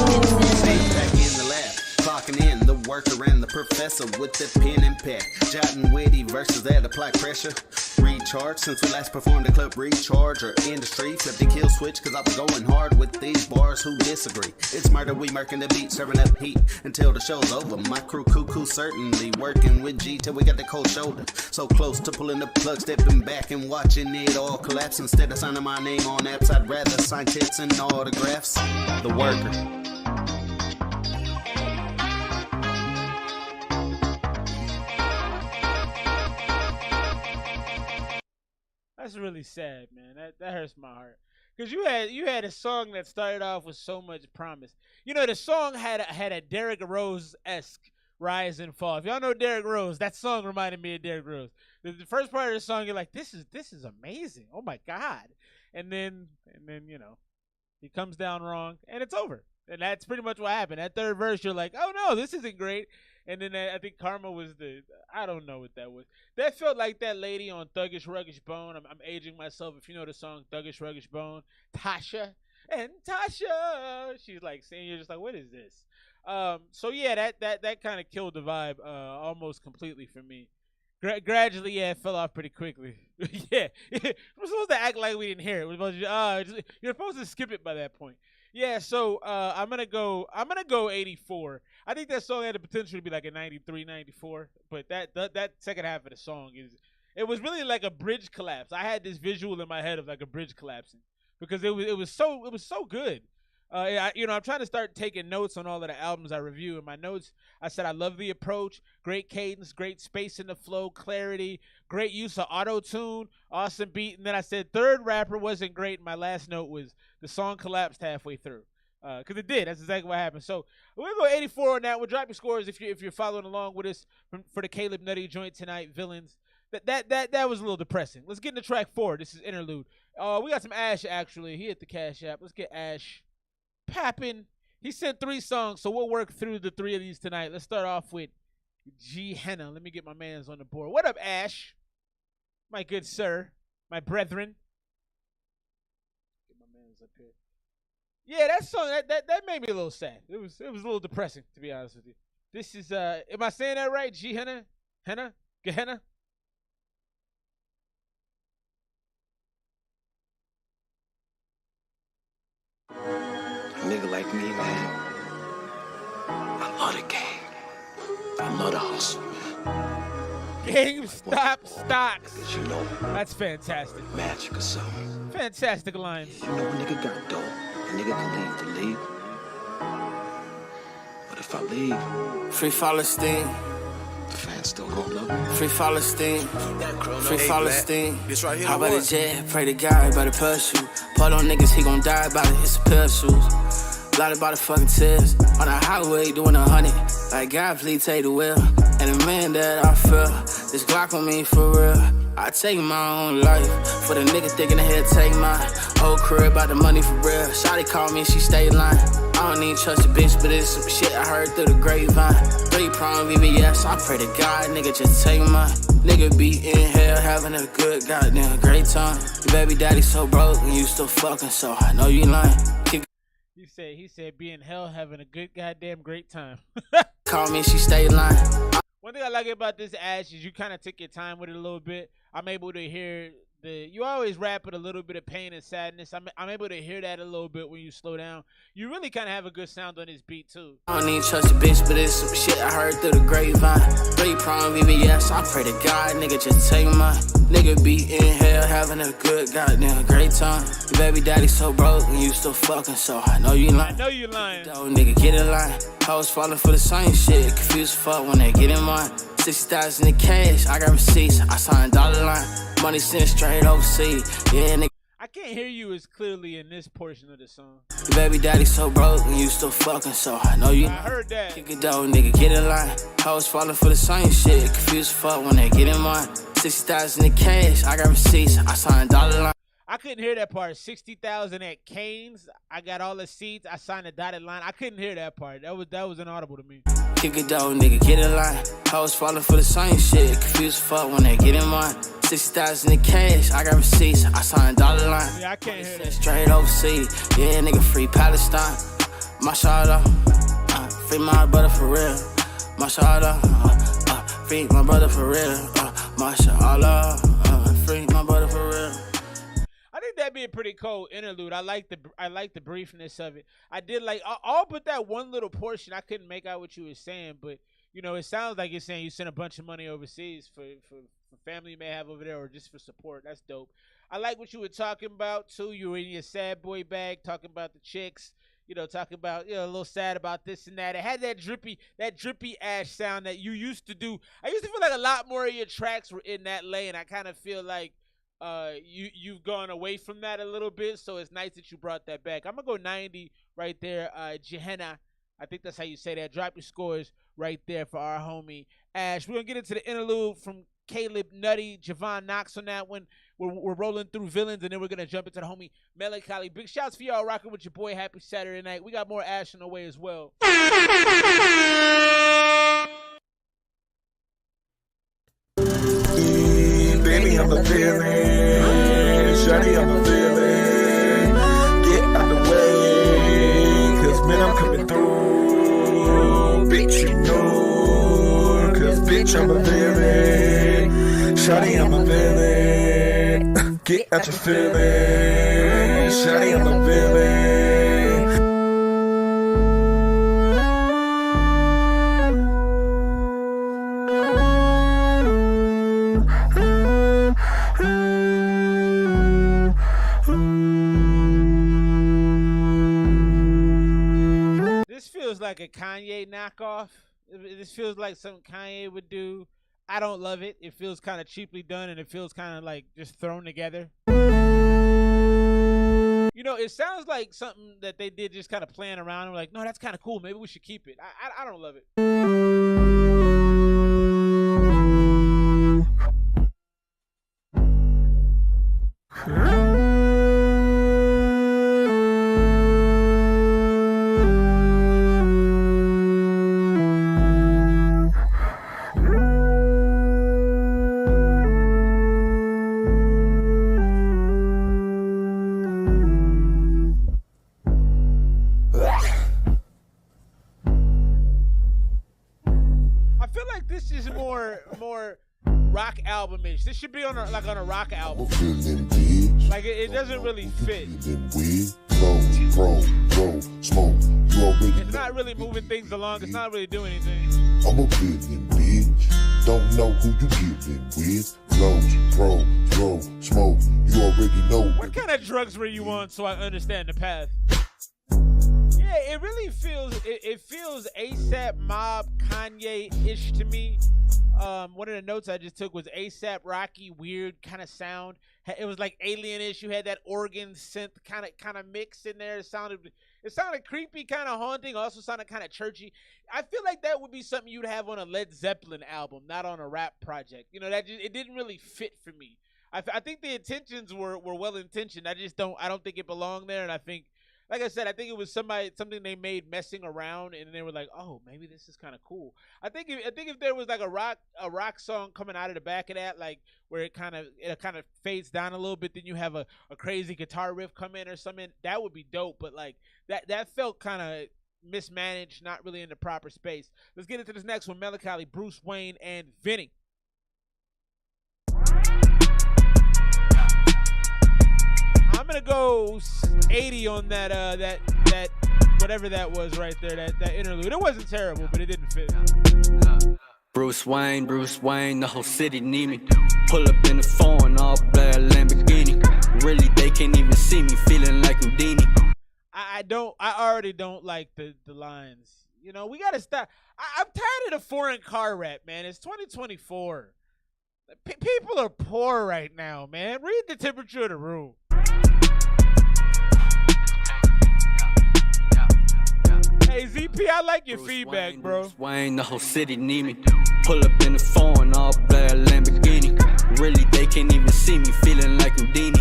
in the lab, clocking in the worker and the professor with the pen and pad, jotting witty verses that apply pressure. Recharge since we last performed the club recharge or industry. Flip the kill switch cause I was going hard with these bars who disagree. It's murder, we murking the beat, serving up heat until the show's over. My crew cuckoo certainly working with G till we got the cold shoulder. So close to pulling the plug, stepping back and watching it all collapse. Instead of signing my name on apps, I'd rather sign tips and autographs. The worker. That's really sad, man. That hurts my heart. Because you had a song that started off with so much promise. You know, the song had a Derrick Rose-esque rise and fall. If y'all know Derrick Rose, that song reminded me of Derrick Rose. The first part of the song, you're like, this is amazing. Oh my God. And then you know, he comes down wrong and it's over. And that's pretty much what happened. That third verse, you're like, oh no, this isn't great. And then I think Karma was I don't know what that was. That felt like that lady on Thuggish Ruggish Bone. I'm aging myself. If you know the song Thuggish Ruggish Bone, Tasha. And Tasha, she's like saying, you're just like, what is this? So yeah, that kind of killed the vibe almost completely for me. Gradually, yeah, it fell off pretty quickly. Yeah, we're supposed to act like we didn't hear it. We're supposed to, you're supposed to skip it by that point. Yeah, so I'm gonna go 84. I think that song had the potential to be like a 93, 94, but that second half of the song it was really like a bridge collapse. I had this visual in my head of like a bridge collapsing because it was so good. I'm trying to start taking notes on all of the albums I review. In my notes, I said I love the approach, great cadence, great space in the flow, clarity, great use of auto-tune, awesome beat. And then I said third rapper wasn't great. My last note was the song collapsed halfway through. Because it did. That's exactly what happened. So we're going to go 84 on that. We'll drop your scores if you're following along with us for the Caleb Nutty joint tonight, Villians. That was a little depressing. Let's get into track 4. This is Interlude. We got some Ash, actually. He hit the Cash App. Let's get Ash Pappin. He sent 3 songs, so we'll work through the 3 of these tonight. Let's start off with G Henna. Let me get my mans on the board. What up, Ash? My good sir, my brethren. Get my mans up here. Yeah, that song that made me a little sad. It was a little depressing, to be honest with you. This is am I saying that right? G Henna? Henna? Gehenna? A nigga like me, man, I love the game. I love the hustle. GameStop stocks. You know, that's fantastic. Magic or something. Fantastic lines. You know, a nigga got dope. A nigga can leave to leave. But if I leave, Free Palestine. the fans still gon' love me. Free Palestine. Free Palestine. This right here. How about the jet? Pray to God by the parachute. Put on niggas, he gon' die by it. It's a pair of shoes. Blinded by the fucking tears. On the highway doing 100. Like God, please take the wheel. And the man that I feel. This Glock on me for real. I take my own life. For the nigga thinking ahead, take mine. Whole crib about the money for real. Shawty called me, she stayed lying. I don't even trust a bitch, but it's some shit I heard through the grapevine. 3-prong VVS, I pray to God, nigga, just take mine. Nigga be in hell, having a good goddamn great time. Your baby daddy so broke, and you still fucking, so I know you lying. He said be in hell having a good goddamn great time. Call me, she stay lying. One thing I like about this Ash is you kind of took your time with it a little bit. I'm able to hear you always rap with a little bit of pain and sadness. I'm able to hear that a little bit when you slow down. You really kind of have a good sound on this beat too. I don't even trust a bitch, but it's some shit I heard through the grapevine. 3-prong VVS, I pray to God, nigga, just take mine. Nigga be in hell, having a good goddamn great time. Your baby daddy so broke, and you still fucking, so I know you lying. I know you lying. Don't nigga get in line. Hoes falling for the same shit, confused fuck when they get in mine. 60,000 in cash, I got receipts, I signed dollar line. Money sent straight overseas, yeah, nigga. I can't hear you as clearly in this portion of the song. Your baby daddy so broke, and you still fucking, so I know you. I heard that. Kick it down, nigga, get in line. Hoes falling for the same shit, confused fuck when they get in mine. 60,000 in cash, I got receipts, I signed dollar line. I couldn't hear that part. 60,000 at Cane's. I got all the seats. I signed a dotted line. I couldn't hear that part. That was inaudible to me. Kick it down, nigga, get in line. Hoes falling for the same shit, confused fuck when they get in mine. 60,000 in cash, I got receipts, I signed dollar line. Yeah, I can't hear that. Straight overseas, yeah, nigga, free Palestine. Mashallah, free my brother for real. Mashallah, free my brother for real. Mashallah, free my brother for real. I think that'd be a pretty cool interlude. I like the briefness of it. I did like all but that one little portion. I couldn't make out what you were saying, but you know, it sounds like you're saying you sent a bunch of money overseas for family you may have over there or just for support. That's dope. I like what you were talking about too. You were in your sad boy bag talking about the chicks. You know, talking about, you know, a little sad about this and that. It had that drippy Ash sound that you used to do. I used to feel like a lot more of your tracks were in that lane. I kind of feel like you've gone away from that a little bit, so it's nice that you brought that back. I'm gonna go 90 right there. Gehenna, I think that's how you say that. Drop your scores right there for our homie Ash. We're gonna get into the interlude from Caleb, Nutty, Javon Knox on that one. We're rolling through Villains, and then we're gonna jump into the homie Melancholy. Big shouts for y'all rocking with your boy. Happy Saturday night. We got more Ash on the way as well. Baby, I'm a villain. Shawty, I'm a villain. Get out the way, cause man, I'm coming through. Bitch, you know, cause bitch, I'm a villain. Shawty, I'm a villain. Get out your feelings. Shawty, I'm a villain. Like a Kanye knockoff. This feels like something Kanye would do. I don't love it. It feels kind of cheaply done, and it feels kind of like just thrown together. You know, it sounds like something that they did just kind of playing around and were like, no, that's kind of cool. Maybe we should keep it. I don't love it. Rock album-ish. This should be on a rock album. Like it doesn't really fit. It's not really moving things along. It's not really doing anything. I'm a billion bitch. Don't know who you giving with. Blow, smoke. You already know. What kind of drugs were you on so I understand the path? Yeah, it really feels it feels ASAP Mob Kanye-ish to me. One of the notes I just took was ASAP Rocky, weird kind of sound. It was like alien-ish. You had that organ synth kind of mix in there. It sounded creepy, kind of haunting. Also sounded kind of churchy. I feel like that would be something you'd have on a Led Zeppelin album, not on a rap project. You know, it didn't really fit for me. I think the intentions were well intentioned. I don't think it belonged there, and I think like I said, I think it was something they made messing around, and they were like, oh, maybe this is kind of cool. I think if there was like a rock song coming out of the back of that, like where it kind of fades down a little bit, then you have a crazy guitar riff come in or something, that would be dope. But like that felt kind of mismanaged, not really in the proper space. Let's get into this next one. Melancholy, Bruce Wayne, and Vinny. I'm gonna go 80 on that whatever that was right there, that interlude. It wasn't terrible, but it didn't fit. Bruce Wayne, the whole city need me. Pull up in the foreign, all black Lamborghini. Really, they can't even see me, feeling like Houdini. I already don't like the lines. You know, we gotta stop. I'm tired of the foreign car rap, man. It's 2024. People are poor right now, man. Read the temperature of the room. Hey, ZP, I like your feedback, bro. Bruce Wayne, the whole city need me. Pull up in the foreign, all black Lamborghini. Really, they can't even see me, feeling like Houdini.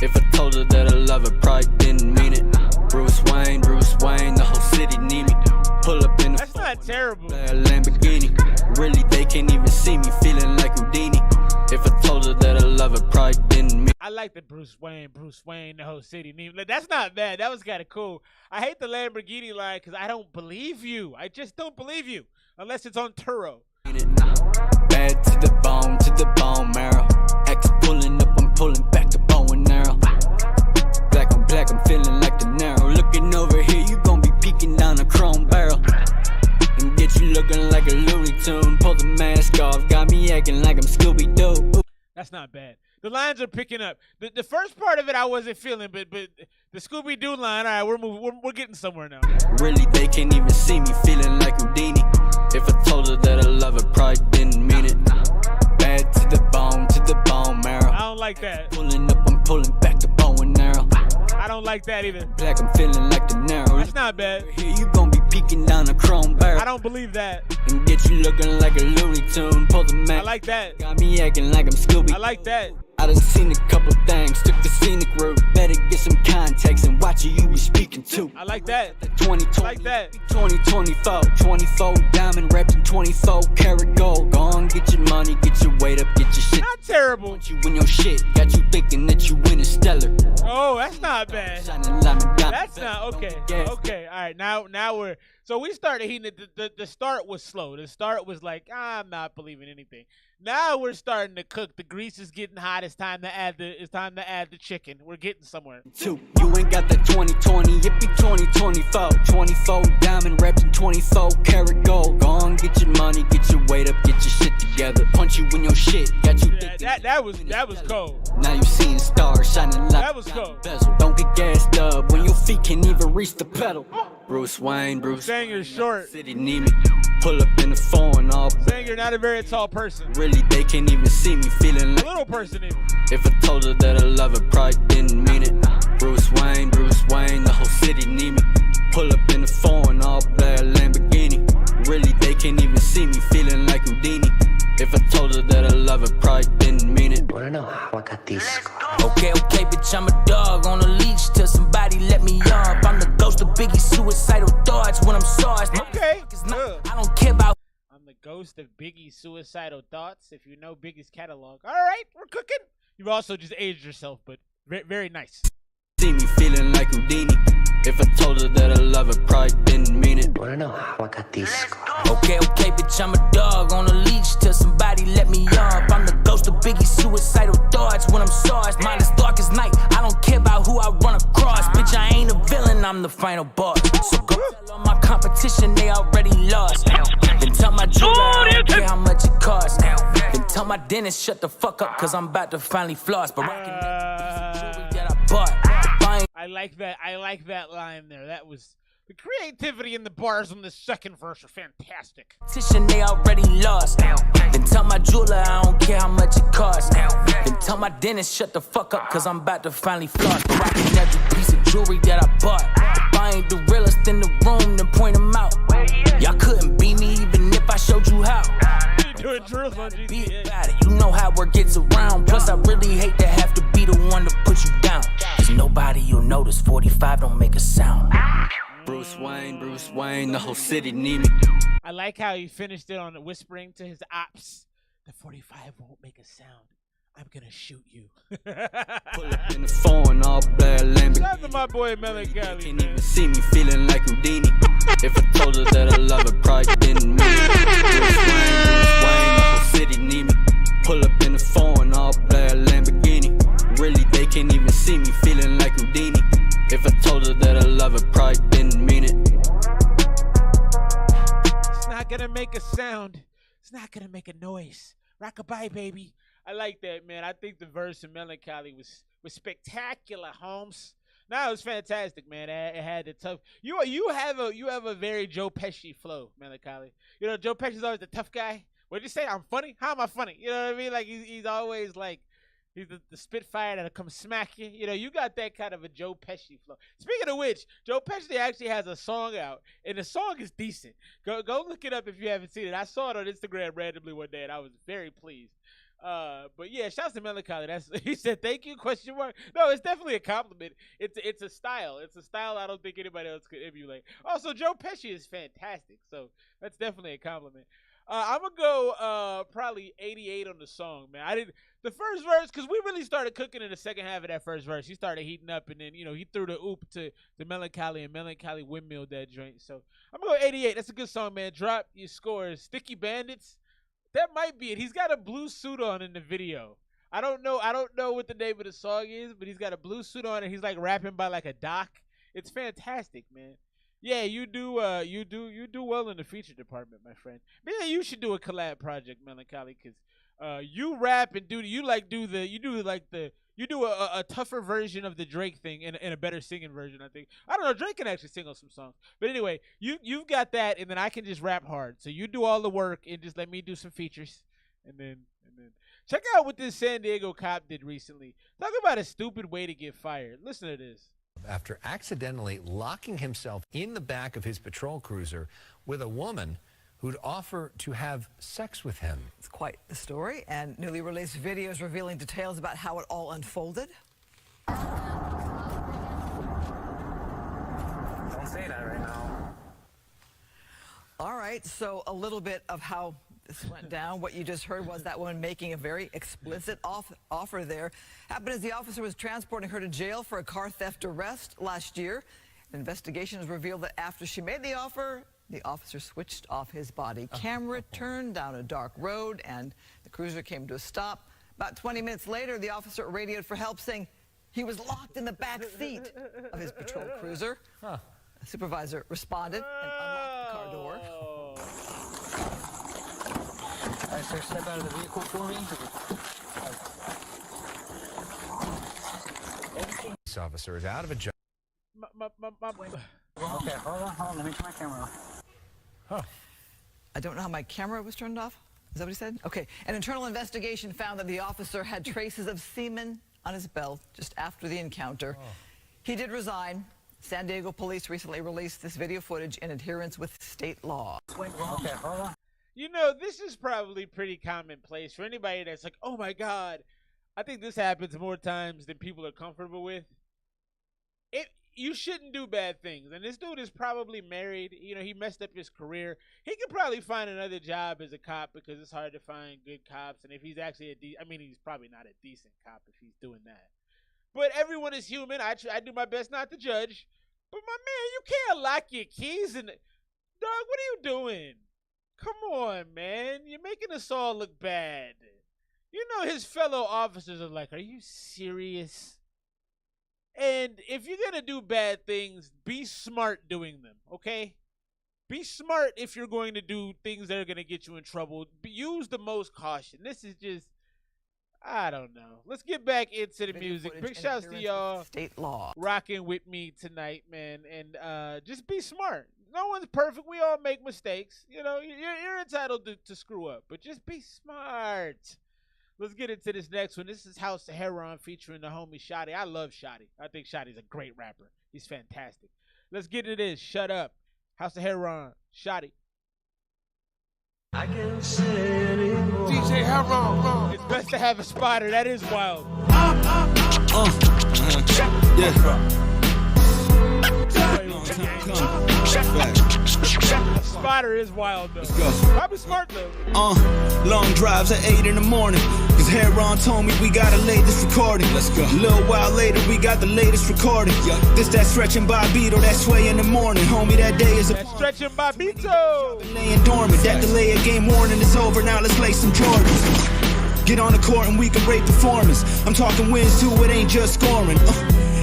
If I told her that I love her, probably didn't mean it. Bruce Wayne, the whole city need me. Pull up in the That's not terrible. Lamborghini. Really, they can't even see me, feeling like Houdini. If I told her that I love her, probably didn't mean it. I like the Bruce Wayne, the whole city need me. That's not bad. That was kind of cool. I hate the Lamborghini line because I don't believe you. I just don't believe you unless it's on Turo. Bad to the bone marrow. X pulling up, I'm pulling back the bow and arrow. Black on black, I'm feeling like the narrow. Looking over here, you gon' be peeking down a chrome barrel. And get you looking like a Looney Tune. Pull the mask off, got me acting like I'm Scooby-Doo. That's not bad. The lines are picking up. The first part of it I wasn't feeling, but the Scooby-Doo line, all right, we're getting somewhere now. Really, they can't even see me, feeling like Houdini. If I told her that I love her, probably didn't mean it. Bad to the bone marrow. I don't like that. Pulling up, I'm pulling back the bow and arrow. I don't like that either. Black, I'm feeling like the narrow. That's not bad. Here you gon' be peeking down a chrome barrel. I don't believe that. And get you looking like a Looney Tune. Pull the mask. I like that. Got me acting like I'm Scooby. I like that. I done seen a couple things, took the scenic route. Better get some context and watch who you be speaking to. I like that. 2020, I like that. 2024, 24 diamond reps and 24 karat gold. Go on, get your money, get your weight up, get your shit. Not terrible. Want you in your shit, got you thinking that you win a stellar. Oh, that's not bad. That's not okay. Okay, all right. Now we're so we started heating it. The start was slow. The start was like I'm not believing anything. Now we're starting to cook. The grease is getting hot. It's time to add the chicken. We're getting somewhere. You ain't got that 2020. It be 2024. 24 diamond reps and 24 karat gold. Go on, get your money, get your weight up, get your shit together. Punch you in your shit. Got you thinking. That was cold. Now you seeing stars shining like that was cold. Bezel. Don't get gassed up when your feet can't even reach the pedal. Bruce Wayne, saying you're short. City need me. Pull up in the foreign, all saying you're not a very tall person. Really, they can't even see me, feeling like a little person even. If I told her that I love her, probably didn't mean it. Bruce Wayne, the whole city need me. Pull up in the foreign, all black Lamborghini. Really, they can't even see me, feeling like Houdini. If I told her that I love her, probably didn't mean it. Okay, bitch, I'm a dog on a leash till somebody let me off. I'm the ghost of Biggie's suicidal thoughts when I'm sauced. Okay. I don't care about. I'm the ghost of Biggie's suicidal thoughts. If you know Biggie's catalog. All right, we're cooking. You've also just aged yourself, but very, very nice. See me feeling like Houdini. If I told her that I love her, probably didn't mean it. Okay, bitch, I'm a dog on a leash till somebody let me off. I'm the ghost of Biggie's suicidal thoughts when I'm sauced. Mine is dark as night, I don't care about who I run across. Bitch, I ain't a villain, I'm the final boss. So go tell all my competition, they already lost. Then tell my jeweler I don't care how much it costs. Then tell my dentist, shut the fuck up, cause I'm about to finally floss. But rockin' that jewelry that I bought. I like that line there. That was the creativity in the bars on the second verse are fantastic. They already lost. Then tell my jeweler I don't care how much it costs. Then tell my dentist shut the fuck up, cause I'm about to finally floss. But rockin' every piece of jewelry that I bought. If I ain't the realest in the room, then point them out. Y'all couldn't beat me even if I showed you how. Be about it, you know how word gets around. Plus I really hate to have to be the one to put you down. Cause nobody you'll notice. 45 don't make a sound. Bruce Wayne, the whole city need me. I like how he finished it on whispering to his ops. The 45 won't make a sound. I'm gonna shoot you. Pull up in the phone, all black Lamborghini. Shout out to my boy Melancholy. Can't even see me feeling like Houdini. If I told her that I love her, probably didn't mean it. Bruce Wayne, the whole city need me. Pull up in the phone, all black Lamborghini. Really, they can't even see me feeling like Houdini. If I told her that I love her, probably didn't mean it. It's not gonna make a sound. It's not gonna make a noise. Rockabye, baby. I like that, man. I think the verse in Melancholy was spectacular, Holmes. No, it was fantastic, man. It had the tough. You have a very Joe Pesci flow, Melancholy. You know, Joe Pesci's always the tough guy. What'd you say? I'm funny? How am I funny? You know what I mean? Like he's always like he's the spitfire that'll come smack you. You know, you got that kind of a Joe Pesci flow. Speaking of which, Joe Pesci actually has a song out, and the song is decent. Go look it up if you haven't seen it. I saw it on Instagram randomly one day, and I was very pleased. But yeah, shouts to Melancholy. He said thank you, question mark. No, it's definitely a compliment. It's a style. It's a style I don't think anybody else could emulate. Also, Joe Pesci is fantastic, so that's definitely a compliment. I'm gonna go probably 88 on the song, man. I did the first verse because we really started cooking in the second half of that first verse. He started heating up, and then he threw the oop to Melancholy, and Melancholy windmilled that joint. So I'm gonna go 88. That's a good song, man. Drop your scores. Sticky Bandits. That might be it. He's got a blue suit on in the video. I don't know what the name of the song is, but he's got a blue suit on and he's like rapping by like a dock. It's fantastic, man. Yeah, you do well in the feature department, my friend. Maybe you should do a collab project, Melancholy, because you rap and do a tougher version of the Drake thing and a better singing version, I think. I don't know, Drake can actually sing on some songs. But anyway, you've got that, and then I can just rap hard. So you do all the work and just let me do some features. And then check out what this San Diego cop did recently. Talk about a stupid way to get fired. Listen to this. After accidentally locking himself in the back of his patrol cruiser with a woman who'd offer to have sex with him. It's quite the story, and newly released videos revealing details about how it all unfolded. Don't say that right now. All right, so a little bit of how this went down. What you just heard was that woman making a very explicit offer there. Happened as the officer was transporting her to jail for a car theft arrest last year. An investigation has revealed that after she made the offer, the officer switched off his body camera, turned down a dark road, and the cruiser came to a stop. About 20 minutes later, the officer radioed for help, saying he was locked in the back seat of his patrol cruiser. A supervisor responded and unlocked the car door. All right, sir, step out of the vehicle for me. This officer is out of a job. Okay, hold on. Let me turn my camera off. I don't know how my camera was turned off. Is that what he said? Okay. An internal investigation found that the officer had traces of semen on his belt just after the encounter. He did resign. San Diego police recently released this video footage in adherence with state law. Okay, hold on. You know, this is probably pretty commonplace for anybody that's like, oh my God. I think this happens more times than people are comfortable with. You shouldn't do bad things. And this dude is probably married. You know, he messed up his career. He could probably find another job as a cop because it's hard to find good cops. And if he's actually he's probably not a decent cop if he's doing that. But everyone is human. I do my best not to judge. But my man, you can't lock your keys in. Dog, what are you doing? Come on, man. You're making us all look bad. You know his fellow officers are like, are you serious? And if you're going to do bad things, be smart doing them, okay? Be smart if you're going to do things that are going to get you in trouble. Use the most caution. This is just, I don't know. Let's get back into the music. Big shouts to y'all. State law. Rocking with me tonight, man. And just be smart. No one's perfect. We all make mistakes. You know, you're entitled to screw up. But just be smart. Let's get into this next one. This is House of Heron featuring the homie Shotty. I love Shotty. I think Shotty's a great rapper. He's fantastic. Let's get into this. Shut up. House of Heron. Shotty. I can't say anymore. DJ Heron. It's best to have a spotter. That is wild. Yeah. Spider is wild though. Probably smart though. Long drives at 8 in the morning. Cause Heron told me we gotta lay this recording. Let's go. A little while later, we got the latest recording. This that stretching Bobito, that sway in the morning. Homie, that day is a that stretching Bobito. Laying dormant. That delay of game warning is over. Now let's lay some Jordans. Get on the court and we can rate performance. I'm talking wins too, it ain't just scoring.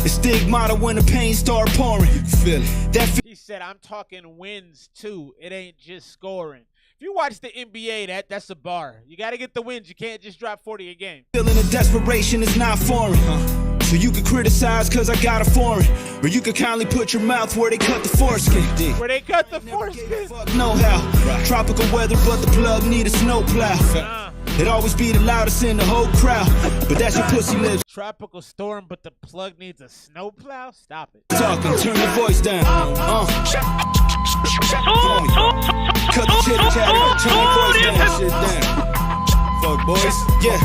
It's stigmata when the pain start pouring. Feel it. He said, I'm talking wins too. It ain't just scoring. If you watch the NBA, that's a bar. You got to get the wins. You can't just drop 40 a game. Feeling of desperation is not foreign. So you can criticize cause I got a foreign. Or you can kindly put your mouth where they cut the foreskin. Where they cut the foreskin. Know how. Tropical weather, but the plug need a snowplow. It always be the loudest in the whole crowd. But that's your pussy lips. Tropical storm, but the plug needs a snowplow? Stop it. Talking, turn your voice down. Cut the chitter chatter, turn your voice down. Shit down. Fuck boys, yeah.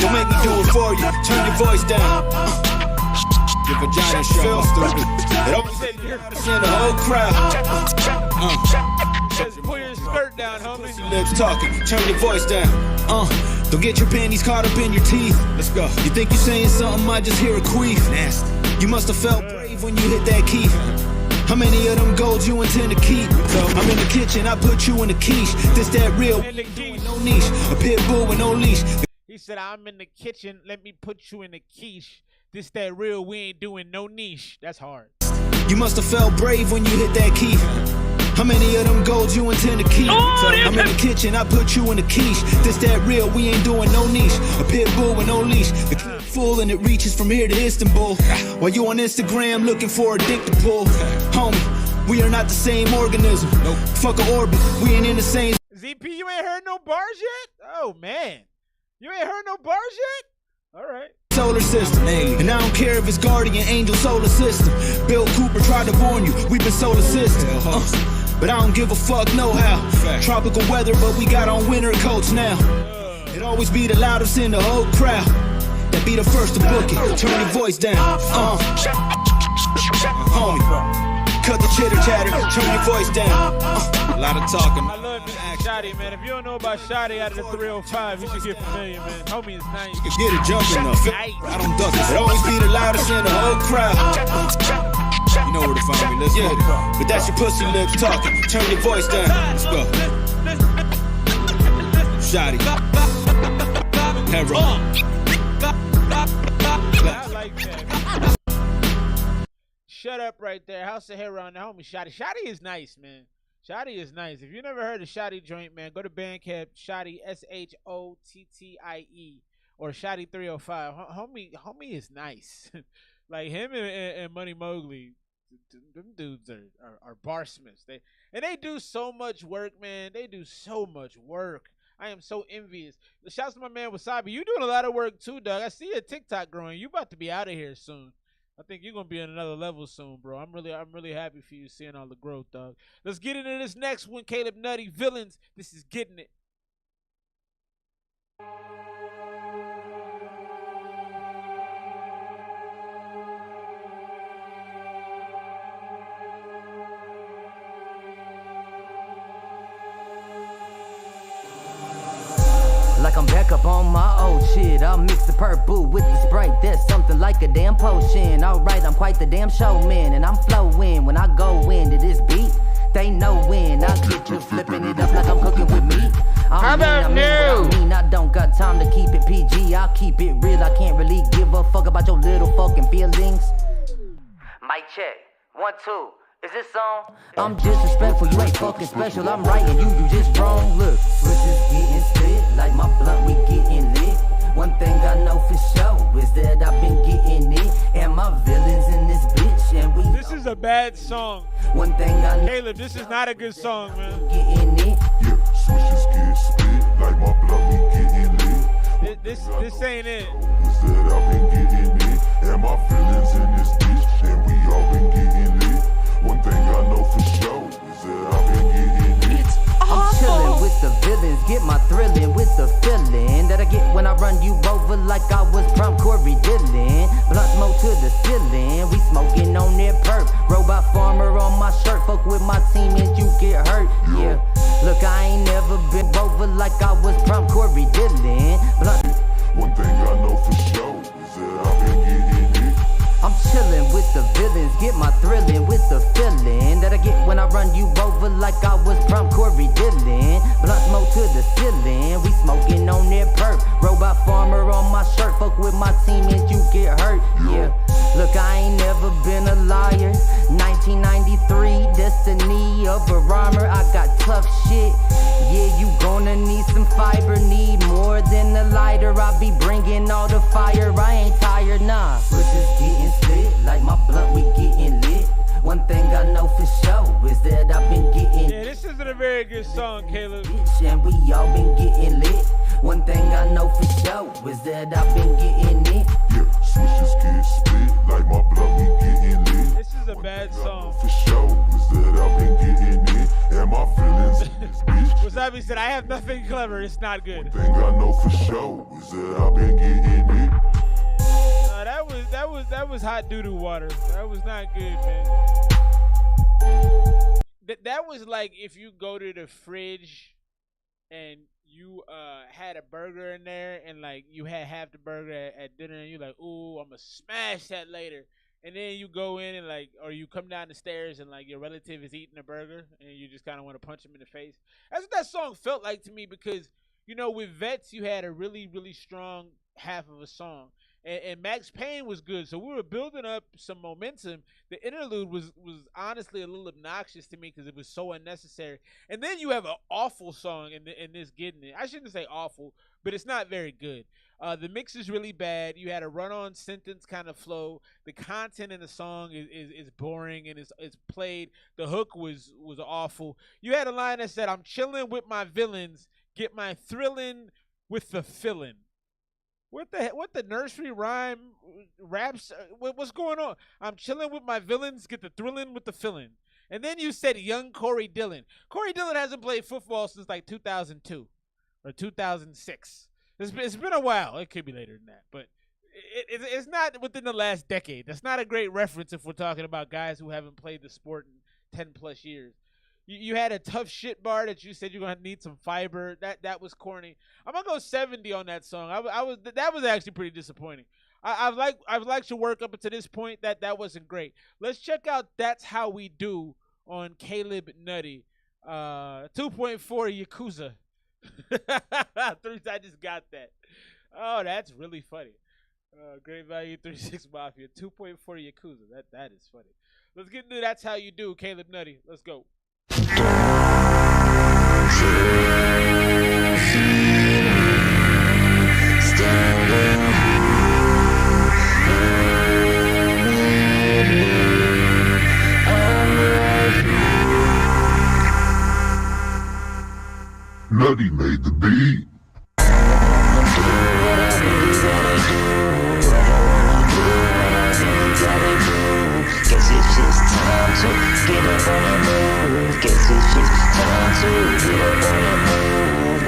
Don't make me do it for you. Turn your voice down. Your vagina feel stupid. It always in the whole crowd. Just pull your skirt down, homie. Lips talking, turn your voice down. Don't get your panties caught up in your teeth. Let's go. You think you're saying something, I just hear a queef. Nasty. You must have felt brave when you hit that key. How many of them golds you intend to keep? I'm in the kitchen, I put you in the quiche. This that real, no niche. A pit bull with no leash. He said, I'm in the kitchen, let me put you in the quiche. This that real, we ain't doing no niche. That's hard. You must have felt brave when you hit that key. How many of them golds you intend to keep? I'm in the kitchen, I put you in the quiche. This that real, we ain't doing no niche. A pit bull with no leash. The clip full and it reaches from here to Istanbul. While you on Instagram looking for a dick to pull. Homie, we are not the same organism. Nope. Fuck a orbit, we ain't in the same. ZP, you ain't heard no bars yet? Oh man, you ain't heard no bars yet? All right. Solar system, and I don't care if it's Guardian Angel Solar System. Bill Cooper tried to warn you, we've been solar system. But I don't give a fuck no how. Tropical weather, but we got on winter coats now. It always be the loudest in the whole crowd. That be the first to book it. Turn your voice down. Homie, cut the chitter chatter. Turn your voice down. A lot of talking. I love Mr. Shotty, man. If you don't know about Shotty out of the 305, you should get familiar, man. Homie is nice. You can get it jumping though. I don't duck it. It always be the loudest in the whole crowd. You know where to find me, let's get it. But that's your pussy lips talking. Turn your voice down. Let's go. Shotty. Hero. I like that. Shut up right there. House of Hero on the homie Shotty. Shotty is nice, man. Shotty is nice. If you never heard of Shotty joint, man, go to Bandcamp. Shotty, SHOTTIE. Or Shotty 305. Homie is nice. Like him and Money Mowgli. Them dudes are barsmiths. They do so much work, man. They do so much work. I am so envious. Shouts to my man Wasabi. You doing a lot of work too, dog. I see your TikTok growing. You about to be out of here soon. I think you're gonna be on another level soon, bro. I'm really happy for you seeing all the growth, dog. Let's get into this next one, Caleb Nutty, Villains. This is Getting It. Like I'm back up on my old shit. I'll mix the purple with the Sprite. That's something like a damn potion. Alright, I'm quite the damn showman, and I'm flowing when I go into this beat. They know when I get you flipping it up like I'm cooking with me. I don't got time to keep it PG. I'll keep it real. I can't really give a fuck about your little fucking feelings. Mic check. 1, 2. Is this song? I'm disrespectful, you ain't fucking special. I'm writing you just wrong. Look, switches getting split like my blunt, we getting lit. One thing I know for sure is that I've been getting it, and my villains in this bitch, and we. This is a bad song. One thing I know. Caleb, this is not a good song, man. Getting it. Yeah, switches get split like my blunt, we getting lit. This ain't it. Is that I've been getting it, and my villains in this bitch, and we all been getting lit. One thing I know for sure is that I've been getting it. I'm chillin' with the villains, get my thrillin' with the feeling that I get when I run you over like I was prom Corey Dillon. Blunt smoke to the ceiling, we smoking on that perp. Robot farmer on my shirt, fuck with my team and you get hurt. Yeah, look, I ain't never been over like I was prom Corey Dillon. Blunt. One thing I know for sure is that I've been getting it. I'm chillin' with the villains, get my thrilling with the feeling that I get when I run you over like I was prom Corey Dillon. Blunt smoke to the ceiling, we smoking on that perp. Robot farmer on my shirt, fuck with my team and you get hurt. Yeah, look, I ain't never been a liar. 1993, destiny of a rhymer. I got tough shit. Yeah, you gonna need some fiber, need more than a lighter. I be bringing all the fire, I ain't tired, nah. Switches getting split, like my blunt, we getting lit. One thing I know for sure is that I've been getting. Yeah, this isn't a very good song, Caleb. And we all been getting lit. One thing I know for sure is that I've been getting it. Yeah, switches get split, like my blunt, we getting lit. This is a bad song. For sure is that I've been getting it. And my feelings in this bitch. Wasabi said, I have nothing clever, it's not good. One thing I know for sure is that I've been getting it. That was hot doo-doo water. That was not good, man. That was like if you go to the fridge and you had a burger in there and like you had half the burger at dinner and you're like, ooh, I'm gonna smash that later. And then you go in and like, or you come down the stairs and like your relative is eating a burger and you just kind of want to punch him in the face. That's what that song felt like to me because, you know, with Vets, you had a really, really strong half of a song. And Max Payne was good, so we were building up some momentum. The interlude was honestly a little obnoxious to me because it was so unnecessary. And then you have an awful song in this Getting It. I shouldn't say awful, but it's not very good. The mix is really bad. You had a run-on sentence kind of flow. The content in the song is boring and it's played. The hook was awful. You had a line that said, "I'm chilling with my villains, get my thrilling with the fillin'." What the nursery rhyme raps? What's going on? I'm chilling with my villains, get the thrilling with the filling. And then you said young Corey Dillon. Corey Dillon hasn't played football since like 2002 or 2006. It's been a while. It could be later than that, but it's not within the last decade. That's not a great reference if we're talking about guys who haven't played the sport in 10 plus years. You had a tough shit bar that you said you're gonna need some fiber. That was corny. I'm gonna go 70 on that song. That was actually pretty disappointing. I've liked your work up until this point. That wasn't great. Let's check out That's How We Do on Caleb Nutty. 2.4 Yakuza. I just got that. Oh, that's really funny. Great value 36 Mafia. 2.4 Yakuza. That is funny. Let's get into That's How You Do, Caleb Nutty. Let's go. Nutty made the beat. Guess it's just time to get up on the move. Guess it's just time to get up on the move.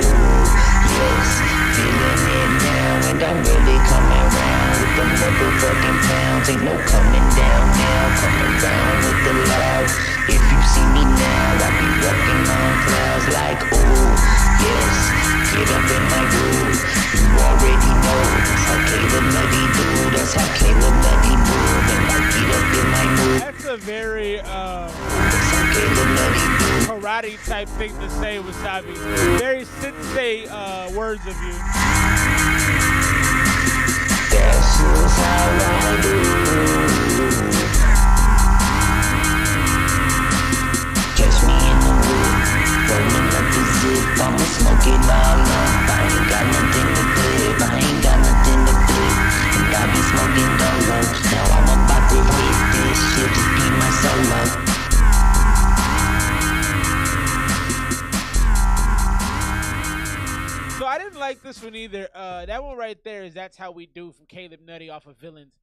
Yes, feeling it now, and I'm really coming round with the motherfucking pounds. Ain't no coming down now, coming down with the loud. If you see me now, I be walking on clouds like ooh, yes, get up in my groove. You already know that's how Caleb Nutty do. That's how Caleb Nutty move, and I get up in my mood. That's a very karate type thing to say, Wasabi. Very sensei words of you. That's just how I do. Catch me in the wood, rolling up the zip. I'ma smoke it all up. I ain't got nothing to flip. I ain't got nothing to flip. And I be smoking dolo. Now I'm about to hit this shit. Just be my solo. So I didn't like this one either. That one right there is That's How We Do from Caleb Nutty off of Villians.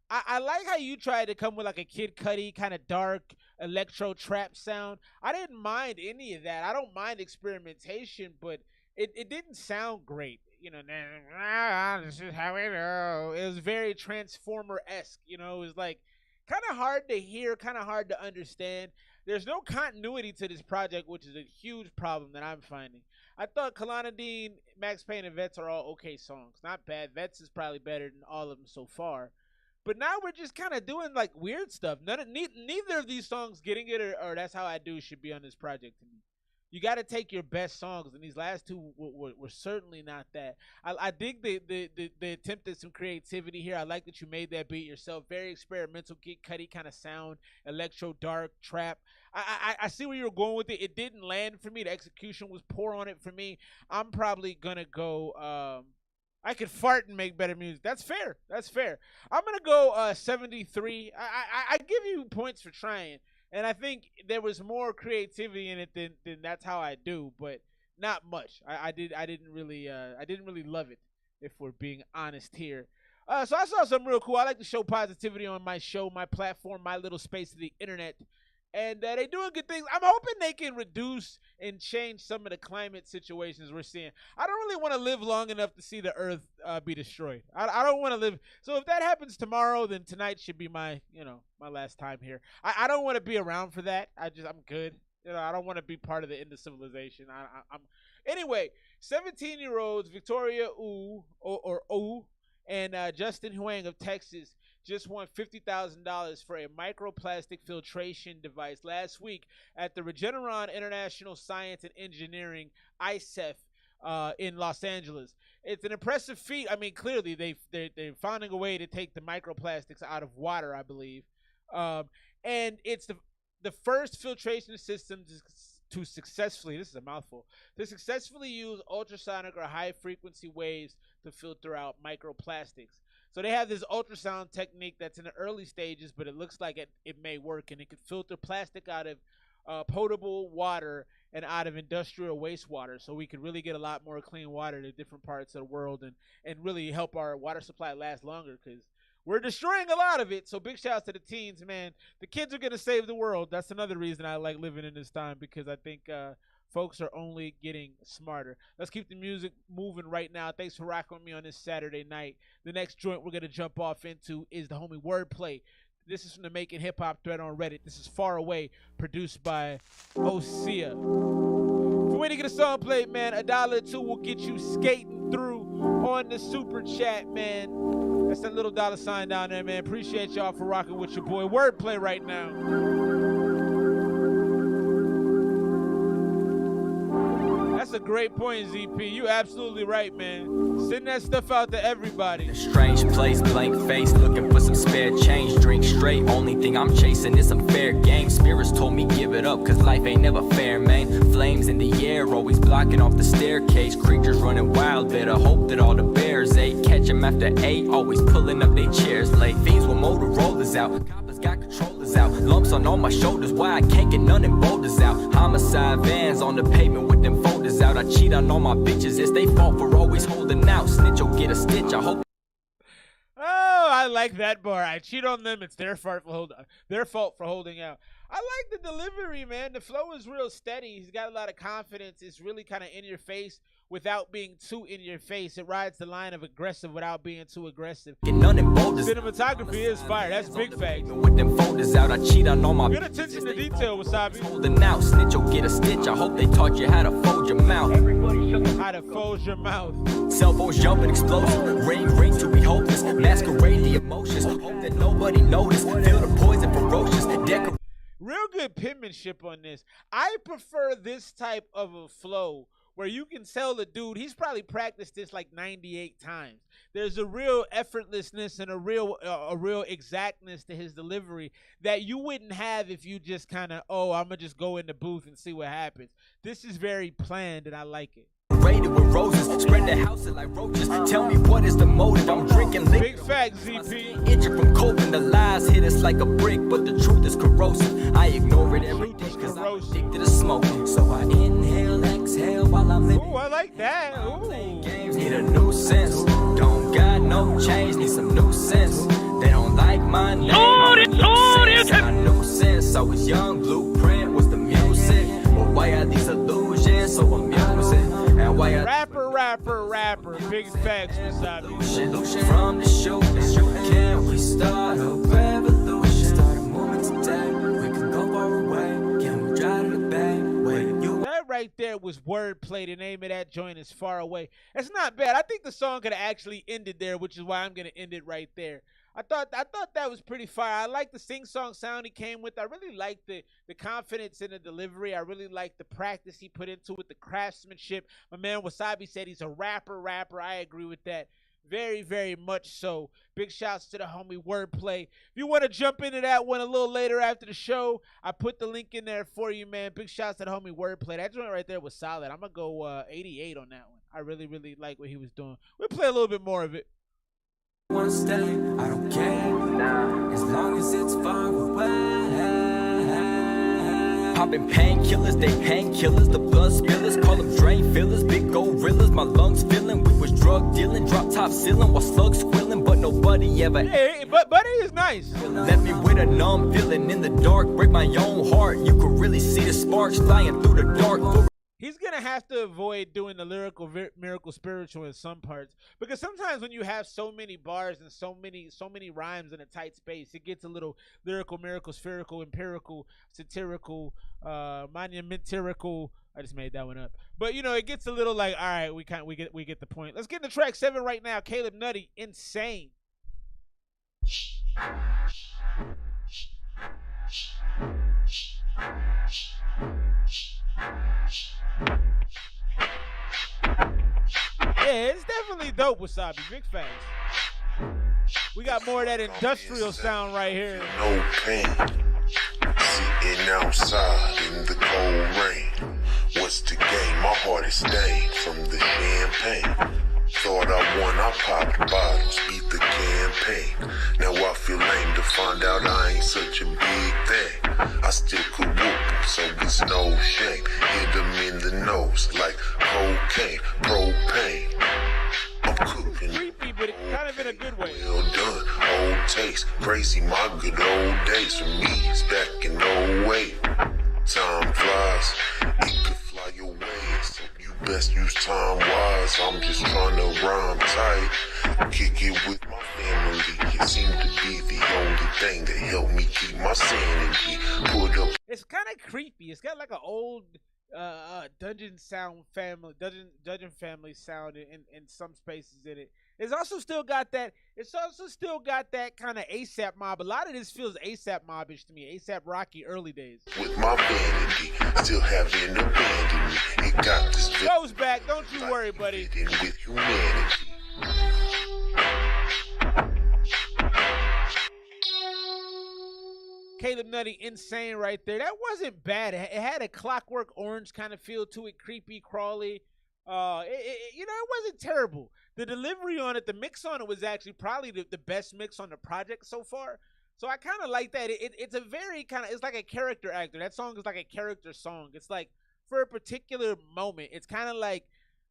I like how you tried to come with like a Kid Cudi kind of dark electro trap sound. I didn't mind any of that. I don't mind experimentation, but it didn't sound great. this is how we go. It was very Transformer-esque, It was like kind of hard to hear, kind of hard to understand. There's no continuity to this project, which is a huge problem that I'm finding. I thought Kalana Dean, Max Payne, and Vets are all okay songs. Not bad. Vets is probably better than all of them so far. But now we're just kind of doing like weird stuff. Neither of these songs, Getting It or That's How I Do, should be on this project to me. You got to take your best songs, and these last two were certainly not that. I dig the attempt at some creativity here. I like that you made that beat yourself. Very experimental, Kid Cudi kind of sound, electro, dark, trap. I see where you were going with it. It didn't land for me. The execution was poor on it for me. I'm probably going to go I could fart and make better music. That's fair. That's fair. I'm going to go 73. I give you points for trying. And I think there was more creativity in it than That's How I Do, but not much. I didn't really love it, if we're being honest here. So I saw something real cool. I like to show positivity on my show, my platform, my little space of the internet. And they're doing good things. I'm hoping they can reduce and change some of the climate situations we're seeing. I don't really want to live long enough to see the Earth be destroyed. I don't want to live. So if that happens tomorrow, then tonight should be my last time here. I don't want to be around for that. I'm good. I don't want to be part of the end of civilization. Anyway. 17-year-olds Victoria Ou and Justin Huang of Texas just won $50,000 for a microplastic filtration device last week at the Regeneron International Science and Engineering, ICEF, in Los Angeles. It's an impressive feat. I mean, clearly they're finding a way to take the microplastics out of water, I believe. And it's the first filtration system to successfully, this is a mouthful, to successfully use ultrasonic or high-frequency waves to filter out microplastics. So they have this ultrasound technique that's in the early stages, but it looks like it may work, and it could filter plastic out of potable water and out of industrial wastewater, so we could really get a lot more clean water to different parts of the world and really help our water supply last longer, because we're destroying a lot of it. So big shouts to the teens, man. The kids are going to save the world. That's another reason I like living in this time, because I think folks are only getting smarter. Let's keep the music moving right now. Thanks for rocking with me on this Saturday night. The next joint we're going to jump off into is the homie Wordplay. This is from the Making Hip Hop thread on Reddit. This is Far Away, produced by Osea. If you want to get a song played, man, $1 or $2 will get you skating through on the super chat, man. That's that little $sign down there, man. Appreciate y'all for rocking with your boy Wordplay right now. That's a great point, ZP. You absolutely right, man. Send that stuff out to everybody. A strange place, blank face, looking for some spare change. Drink straight, only thing I'm chasing is some fair game. Spirits told me give it up, cause life ain't never fair, man. Flames in the air, always blocking off the staircase. Creatures running wild, better hope that all the bears ate. Catch 'em after 8, always pulling up their chairs late. Fiends with Motorola's out, coppers got controllers out. Lumps on all my shoulders, why I can't get none in boulders out. Homicide vans on the pavement with them folders out. I cheat on all my bitches, it's they fault for always holding out. Snitch will get a stitch, I hope. Oh, I like that bar. I cheat on them, it's their fault for holding out. I like the delivery, man. The flow is real steady. He's got a lot of confidence. It's really kind of in your face without being too in your face. It rides the line of aggressive without being too aggressive. Cinematography is fire. That's big facts. With them folders out, I cheat on all my good attention to detail, Wasabi. Holding out, snitch will get a stitch. I hope they taught you how to fold your mouth. How to fold your mouth. Cell phones jumping explosive. Ring to be hopeless. Masquerade the emotions. Hope that nobody noticed. Feel the poison ferocious. Real good penmanship on this. I prefer this type of a flow where you can tell the dude, he's probably practiced this like 98 times. There's a real effortlessness and a real exactness to his delivery that you wouldn't have if you just kind of, I'm going to just go in the booth and see what happens. This is very planned, and I like it. Raided with roses, spread the house like roaches. Tell me what is the motive? I'm drinking liquor. Big fact, ZP. Itching from coping, the lies hit us like a brick, but the truth is corrosive. I ignore it every day because I'm addicted to smoking. So I inhale, exhale while I'm living. Ooh, I like that. Ooh. Games need a new sense. Don't got no change, need some new sense. They don't like my name. My new sense. I was young, blueprint was the music. But why are these illusions so amusing? And why are rapper. Big facts, Wasabi. From the show, can we start a revolution? Start a movement today. We can go far away. Can we drive to the bay? That right there was wordplay. The name of that joint is Far Away. It's not bad. I think the song could have actually ended there, which is why I'm gonna end it right there. I thought that was pretty fire. I like the sing-song sound he came with. I really like the confidence in the delivery. I really like the practice he put into it, the craftsmanship. My man Wasabi said he's a rapper. I agree with that. Very, very much so. Big shouts to the homie Wordplay. If you want to jump into that one a little later after the show, I put the link in there for you, man. Big shouts to the homie Wordplay. That joint right there was solid. I'm going to go 88 on that one. I really, really like what he was doing. We'll play a little bit more of it. Wanna stay, I don't care, as long as it's far away. Popping painkillers, they painkillers, the blood spillers, call them drain fillers, big gorillas, my lungs filling. We was drug dealing, drop top ceiling while slugs squilling, but nobody ever. Hey, but Buddy is nice. Left me with a numb feeling in the dark, break my own heart. You could really see the sparks flying through the dark. He's going to have to avoid doing the lyrical miracle spiritual in some parts, because sometimes when you have so many bars and so many rhymes in a tight space, it gets a little lyrical miracle spherical empirical satirical monumentarical. I just made that one up, but you know, it gets a little like, all right, we get the point. Let's get into track 7 right now. Caleb Nutty, Insane. Yeah, it's definitely dope, Wasabi. Big facts. We got more of that industrial sound right here. No pain, sitting outside in the cold rain. What's the game? My heart is stained from the champagne. Thought I won, I popped bottles, beat the campaign. Now I feel lame to find out I ain't such a big thing. I still could whoop him, so it's no shame. Hit him in the nose like cocaine, propane. I'm cooking. Creepy, but kind of in a good way. Well done, old taste, crazy my good old days. For me, it's back in 08. Time flies, it could fly away. So you best use time wise. I'm just trying to rhyme tight, kick it with my family. It seemed to be the only thing that helped me keep my sanity. Put up. It's kind of creepy. It's got like an old dungeon family sound in some spaces in it. It's also still got that. It's also still got that kind of ASAP Mob. A lot of this feels ASAP Mob-ish to me. ASAP Rocky early days. With my vanity, still having abandoned me. It got this. Goes back. Don't you worry, buddy. With humanity. Caleb Nutty, Insane right there. That wasn't bad. It had a Clockwork Orange kind of feel to it, creepy, crawly. It wasn't terrible. The delivery on it, the mix on it was actually probably the best mix on the project so far. So I kind of like that. It's a very kind of, it's like a character actor. That song is like a character song. It's like for a particular moment. It's kind of like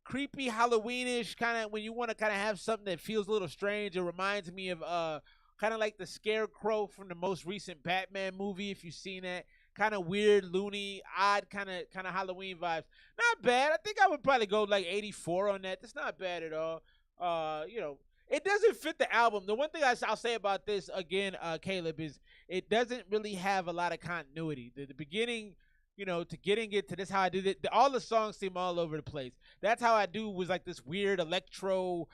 creepy, Halloweenish, kind of when you want to kind of have something that feels a little strange. It reminds me of kind of like the Scarecrow from the most recent Batman movie, if you've seen that. Kind of weird, loony, odd, kind of Halloween vibes. Not bad. I think I would probably go like 84 on that. That's not bad at all. It doesn't fit the album. The one thing I'll say about this again, Caleb, is it doesn't really have a lot of continuity. The beginning, to getting it to this, how I did it, all the songs seem all over the place. That's how I do was like this weird electro,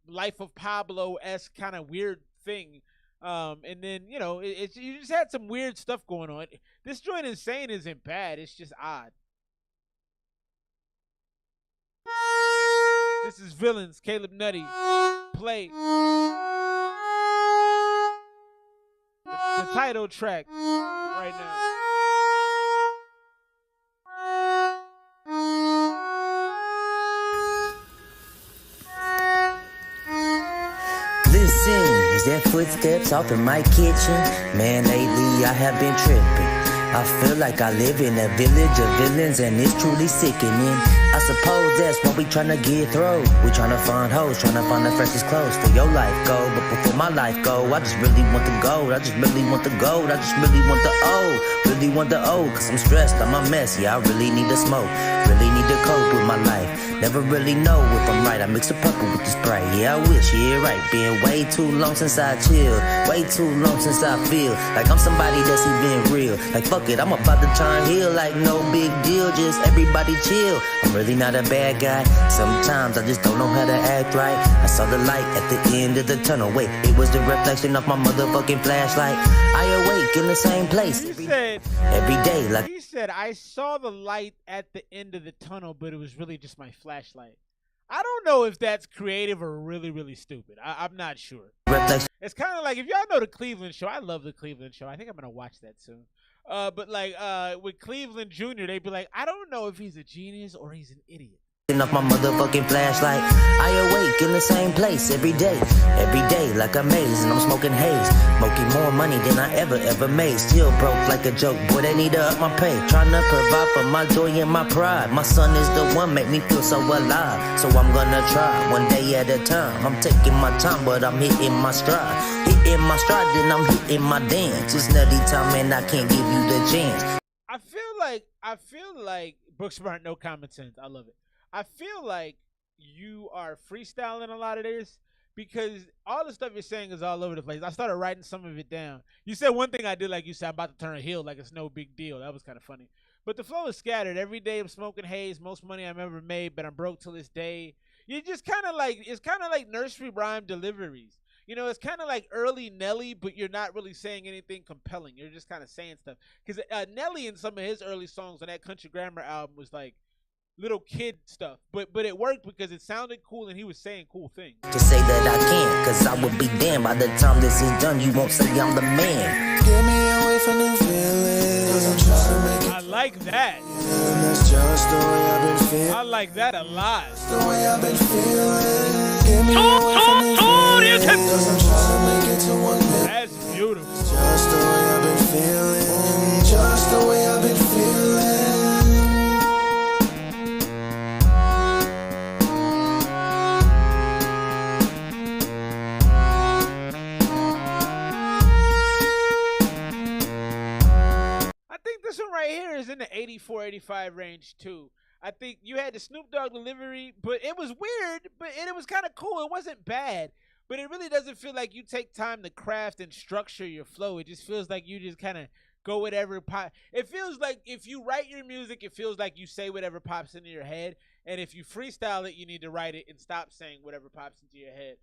Life of Pablo-esque kind of weird thing. And then, you just had some weird stuff going on. This joint Insane isn't bad. It's just odd. This is Villains, Caleb Nutty. Play. The title track right now. Listen, is that footsteps off in my kitchen? Man, lately I have been tripping. I feel like I live in a village of villains and it's truly sickening. I suppose that's what we tryna get through. We tryna find hoes, tryna find the freshest clothes for your life go. But before my life go, I just really want the gold. I just really want the gold. I just really want the O. Really want the O, cause I'm stressed, I'm a mess. Yeah, I really need the smoke. Really really need to cope with my life. Never really know if I'm right. I mix a purple with the Sprite. Yeah, I wish, yeah, right. Been way too long since I chill. Way too long since I feel like I'm somebody that's even real. Like, fuck it, I'm about to try and heal. Like, no big deal, just everybody chill. I'm really not a bad guy. Sometimes I just don't know how to act right. I saw the light at the end of the tunnel. Wait, it was the reflection of my motherfucking flashlight. I awake in the same place every day. Like, he said, I saw the light at the end of the tunnel, but it was really just my flashlight. I don't know if that's creative or really, really stupid. I'm not sure. It's kind of like, if y'all know the Cleveland Show, I love the Cleveland Show. I think I'm going to watch that soon. But like with Cleveland Jr., they'd be like, I don't know if he's a genius or he's an idiot. Off my motherfucking flashlight. I awake in the same place every day like a maze, and I'm smoking haze, smoking more money than I ever made. Still broke like a joke, boy, they need to up my pay. Trying to provide for my joy and my pride. My son is the one make me feel so alive, so I'm gonna try one day at a time. I'm taking my time, but I'm hitting my stride, then I'm hitting my dance. It's nutty time and I can't give you the chance. I feel like Booksmart, no common sense. I love it. I feel like you are freestyling a lot of this because all the stuff you're saying is all over the place. I started writing some of it down. You said one thing I did, like you said, I'm about to turn a heel like it's no big deal. That was kind of funny. But the flow is scattered. Every day I'm smoking haze, most money I've ever made, but I'm broke till this day. You just kind of like, it's kind of like nursery rhyme deliveries. You know, it's kind of like early Nelly, but you're not really saying anything compelling. You're just kind of saying stuff. Because Nelly in some of his early songs on that Country Grammar album was like, little kid stuff, but it worked because it sounded cool and he was saying cool things. To say that I can't, cause I would be damned by the time this is done, you won't say I'm the man. Get me away from them feelings, cause I'm trying to make it. I like that. That's just the way I've been feeling. I like that a lot. That's the way I've been feeling. Get me away from them feelings, cause I'm trying to make it to one day. That's beautiful. Just the way I've been feeling. Just the way I've been feeling. This one right here is in the 84, 85 range too. I think you had the Snoop Dogg delivery, but it was weird, but it was kind of cool. It wasn't bad, but it really doesn't feel like you take time to craft and structure your flow. It just feels like you just kind of go whatever pop. It feels like if you write your music, it feels like you say whatever pops into your head, and if you freestyle it, you need to write it and stop saying whatever pops into your head.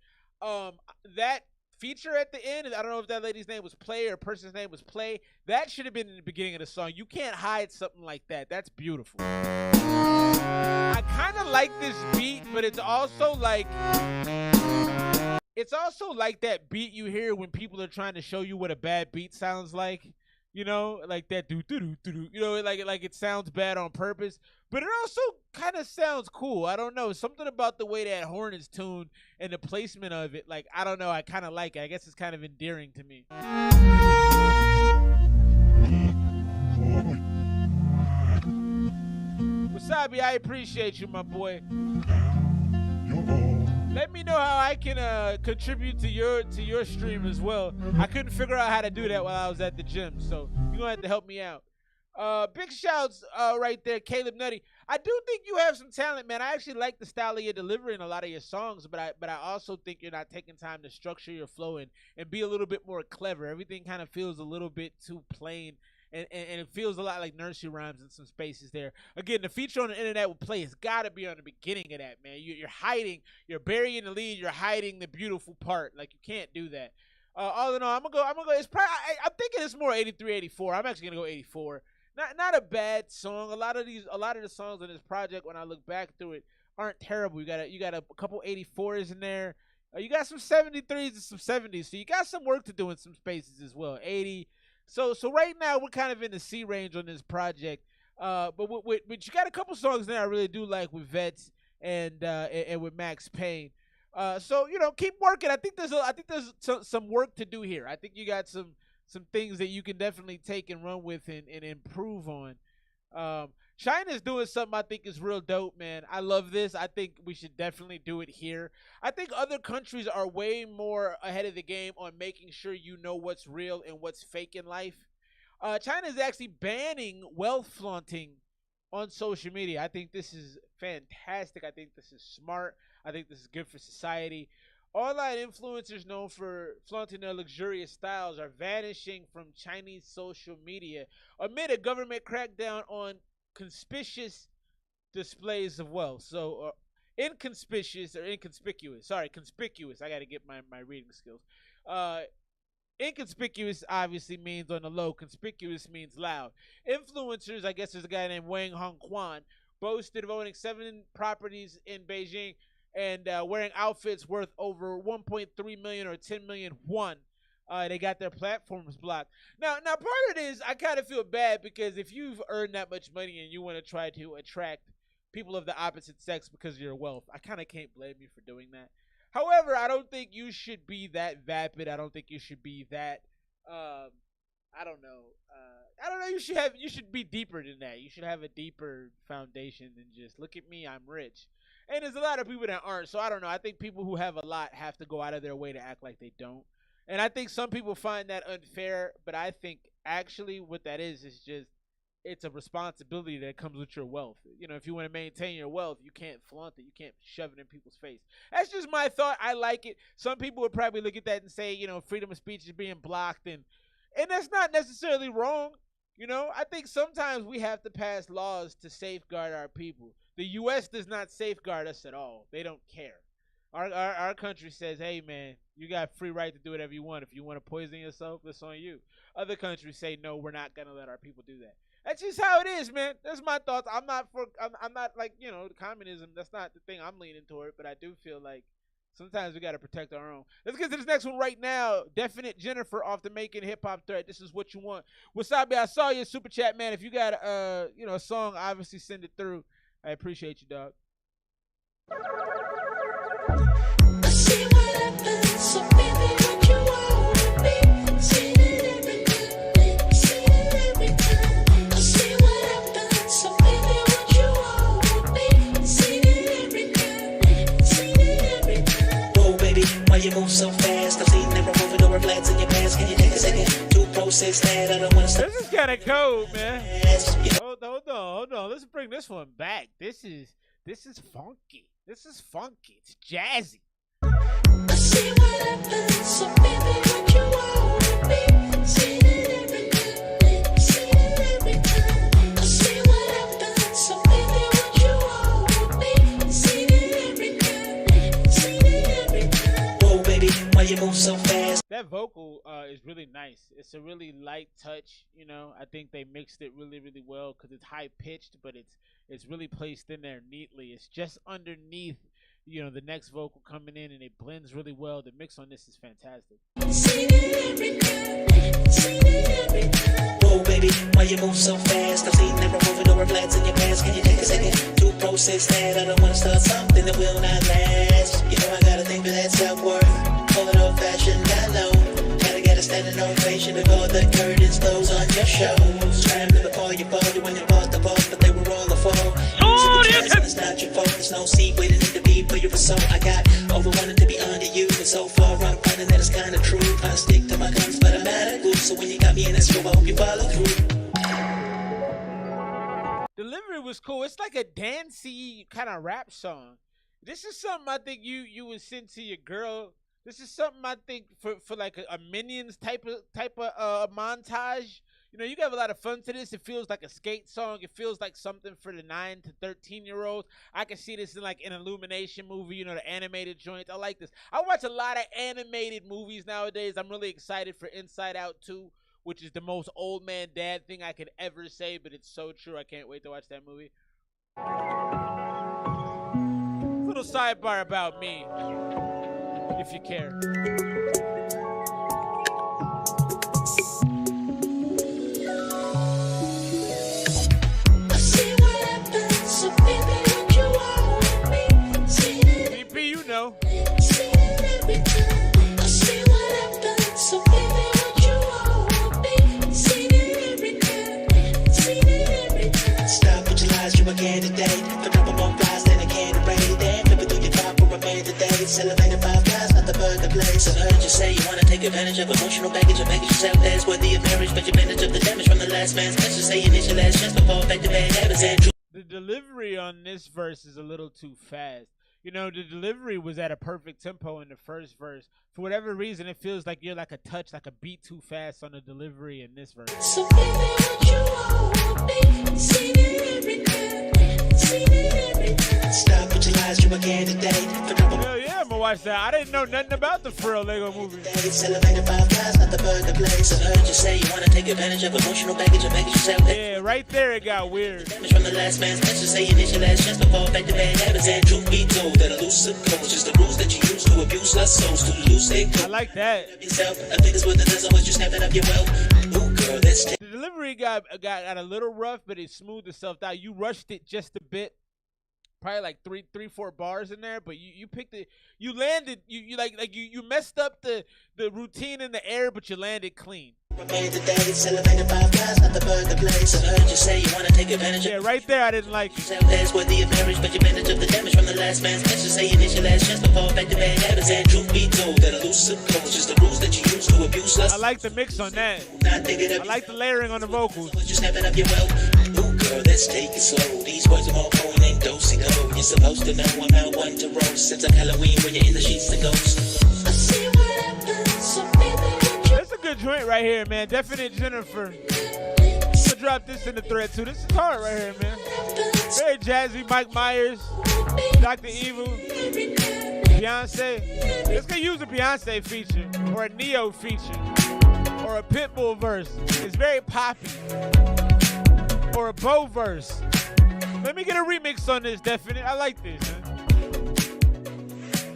That feature at the end, I don't know if that lady's name was Play or person's name was Play. That should have been in the beginning of the song. You can't hide something like that. That's beautiful. I kind of like this beat, but it's also like that beat you hear when people are trying to show you what a bad beat sounds like. You know, like that do do do do. You know, like it sounds bad on purpose, but it also kind of sounds cool. I don't know, something about the way that horn is tuned and the placement of it. Like, I don't know, I kind of like it. I guess it's kind of endearing to me. Wasabi, I appreciate you, my boy. Let me know how I can contribute to your stream as well. I couldn't figure out how to do that while I was at the gym, so you're gonna have to help me out. Big shouts right there, Caleb Nutty. I do think you have some talent, man. I actually like the style of your delivery in a lot of your songs, but I also think you're not taking time to structure your flow and be a little bit more clever. Everything kind of feels a little bit too plain. And it feels a lot like nursery rhymes in some spaces there. Again, the feature on the internet with Play has got to be on the beginning of that, man. You're hiding, you're burying the lead, you're hiding the beautiful part. Like, you can't do that. All in all, I'm gonna go. It's probably, I'm thinking it's more 83, 84. I'm actually gonna go 84. Not a bad song. A lot of the songs on this project, when I look back through it, aren't terrible. You got a couple 84s in there. You got some 73s and some 70s. So you got some work to do in some spaces as well. 80. So right now we're kind of in the C range on this project, but you got a couple songs there I really do like with Vets and with Max Payne. So keep working. I think there's some work to do here. I think you got some things that you can definitely take and run with and improve on. China's doing something I think is real dope, man. I love this. I think we should definitely do it here. I think other countries are way more ahead of the game on making sure you know what's real and what's fake in life. China is actually banning wealth flaunting on social media. I think this is fantastic. I think this is smart. I think this is good for society. Online influencers known for flaunting their luxurious styles are vanishing from Chinese social media amid a government crackdown on conspicuous displays of wealth. So, conspicuous. I got to get my reading skills. Inconspicuous obviously means on the low. Conspicuous means loud. Influencers, I guess there's a guy named Wang Hongquan, boasted of owning 7 properties in Beijing and wearing outfits worth over 1.3 million or 10 million won. They got their platforms blocked. Now part of it is I kind of feel bad because if you've earned that much money and you want to try to attract people of the opposite sex because of your wealth, I kind of can't blame you for doing that. However, I don't think you should be that vapid. I don't think you should be that. I don't know. You should be deeper than that. You should have a deeper foundation than just look at me, I'm rich. And there's a lot of people that aren't. So I don't know. I think people who have a lot have to go out of their way to act like they don't. And I think some people find that unfair. But I think actually what that is just it's a responsibility that comes with your wealth. You know, if you want to maintain your wealth, you can't flaunt it. You can't shove it in people's face. That's just my thought. I like it. Some people would probably look at that and say, you know, freedom of speech is being blocked. And that's not necessarily wrong. You know, I think sometimes we have to pass laws to safeguard our people. The U.S. does not safeguard us at all. They don't care. Our country says, hey, man, you got free right to do whatever you want. If you want to poison yourself, that's on you. Other countries say, no, we're not going to let our people do that. That's just how it is, man. That's my thoughts. I'm not like, you know, communism. That's not the thing I'm leaning toward. But I do feel like sometimes we got to protect our own. Let's get to this next one right now. Definite Jennifer off the Making Hip Hop thread. This is what you want. Wasabi, I saw your super chat, man. If you got a song, obviously send it through. I appreciate you, dog. I see what happens, so baby, what you want me. See it every time, see it every time. I see what happens, so baby, what you want me. See it every time, see it every time. Whoa, baby, why you move so fast? I've seen never moving over flats in your past. Can you take a second to process that? I don't want to stop. This is kind of cold, man. Hold on. Let's bring this one back. This is funky. This is funky. It's jazzy. I see what happens, so baby, what you want me. See it every time, see it every time. I see what happens, so baby, what you want me. See it every time, see it every time. Whoa, baby, why you move so fast? That vocal is really nice. It's a really light touch, you know. I think they mixed it really, really well because it's high pitched, but it's really placed in there neatly. It's just underneath, you know, the next vocal coming in, and it blends really well. The mix on this is fantastic. See it every time, see it every time. Whoa, baby, why you move so fast? I've seen never moving over flats in your past. Can you take a second to process that? I don't want to start something that will not last. You know I gotta think for that self-worth. Call it old-fashioned, I know. Gotta get a standing ovation before the curtains close on your show. Scrambling before you fall, you when you bought the balls, but they were all a fall. It's not your fault, there's no seat waiting to be for you for so I got over wanting to be under you, but so far I'm finding that it's kinda true. I stick to my guns, but I'm out of glue. So when you got me in that scope, I hope you follow through. Delivery was cool. It's like a dancey kind of rap song. This is something I think you would send to your girl. This is something I think for like a Minions type of montage. You know, you can have a lot of fun to this. It feels like a skate song. It feels like something for the 9 to 13-year-olds. I can see this in like an Illumination movie, you know, the animated joints. I like this. I watch a lot of animated movies nowadays. I'm really excited for Inside Out 2, which is the most old man dad thing I could ever say, but it's so true. I can't wait to watch that movie. Little sidebar about me, if you care. So baby, what you want me. See it BP, you know. See it every time. I see what happens. So baby, what you want me. See it every time. See it every time. Stop with your lies, you a candidate. For dropping more flies than a candidate. Then flip it through your car for a man today. Celebrating 5 guys, not the burger place. I heard you say you wanna take advantage of emotional baggage and package yourself as worthy of marriage, but you manage up the damage from the last man's message. Say initial last just before effective bad habits and delivery on this verse is a little too fast. You know, the delivery was at a perfect tempo in the first verse. For whatever reason, it feels like you're like a touch, like a beat too fast on the delivery in this verse. So baby, what you want me? See it every night. See it every night. Stop with your lies, you a candidate. Hell yeah, I'm gonna watch that. I didn't know nothing about the Frill Lego movie. It's elevated 5 guys, not the burger place. I heard you say you wanna take advantage of emotional baggage and make yourself. Yeah, right there it got weird. Damage from the last man's message, say initial last chance before effective bad habits. And truth be told, that elusive codes just the rules that you use to abuse lost souls, to lose their I like that. yourself. I think it's worth a dozen once you snapping up your wealth. Ooh, girl, that's The delivery got a little rough, but it smoothed itself out. You rushed it just a bit. Probably like three, 4 bars in there, but you picked it. You landed. You messed up the routine in the air, but you landed clean. Yeah, right there I didn't like it. That's worthy of marriage, but you managed up the damage from the last man's message. Say initial last chance before effective bad habits. And truth be told, that elusive codes just the rules that you use to abuse lust. I like the mix on that. I like the layering on the vocals. You snapping up your wealth. Ooh, girl, let's take it slow. These words are more potent than dosing. Oh, you're supposed to know I'm not one to roast. Since I'm Halloween when you're in the sheets to ghost. I see what happens, so baby. That's a good joint right here, man. Definite Jennifer. I'm gonna drop this in the thread too. This is hard right here, man. Very jazzy. Mike Myers, Dr. Evil, Beyonce. Let's go use a Beyonce feature or a Neo feature or a Pitbull verse. It's very poppy. Or a Bo verse. Let me get a remix on this, Definite. I like this, man.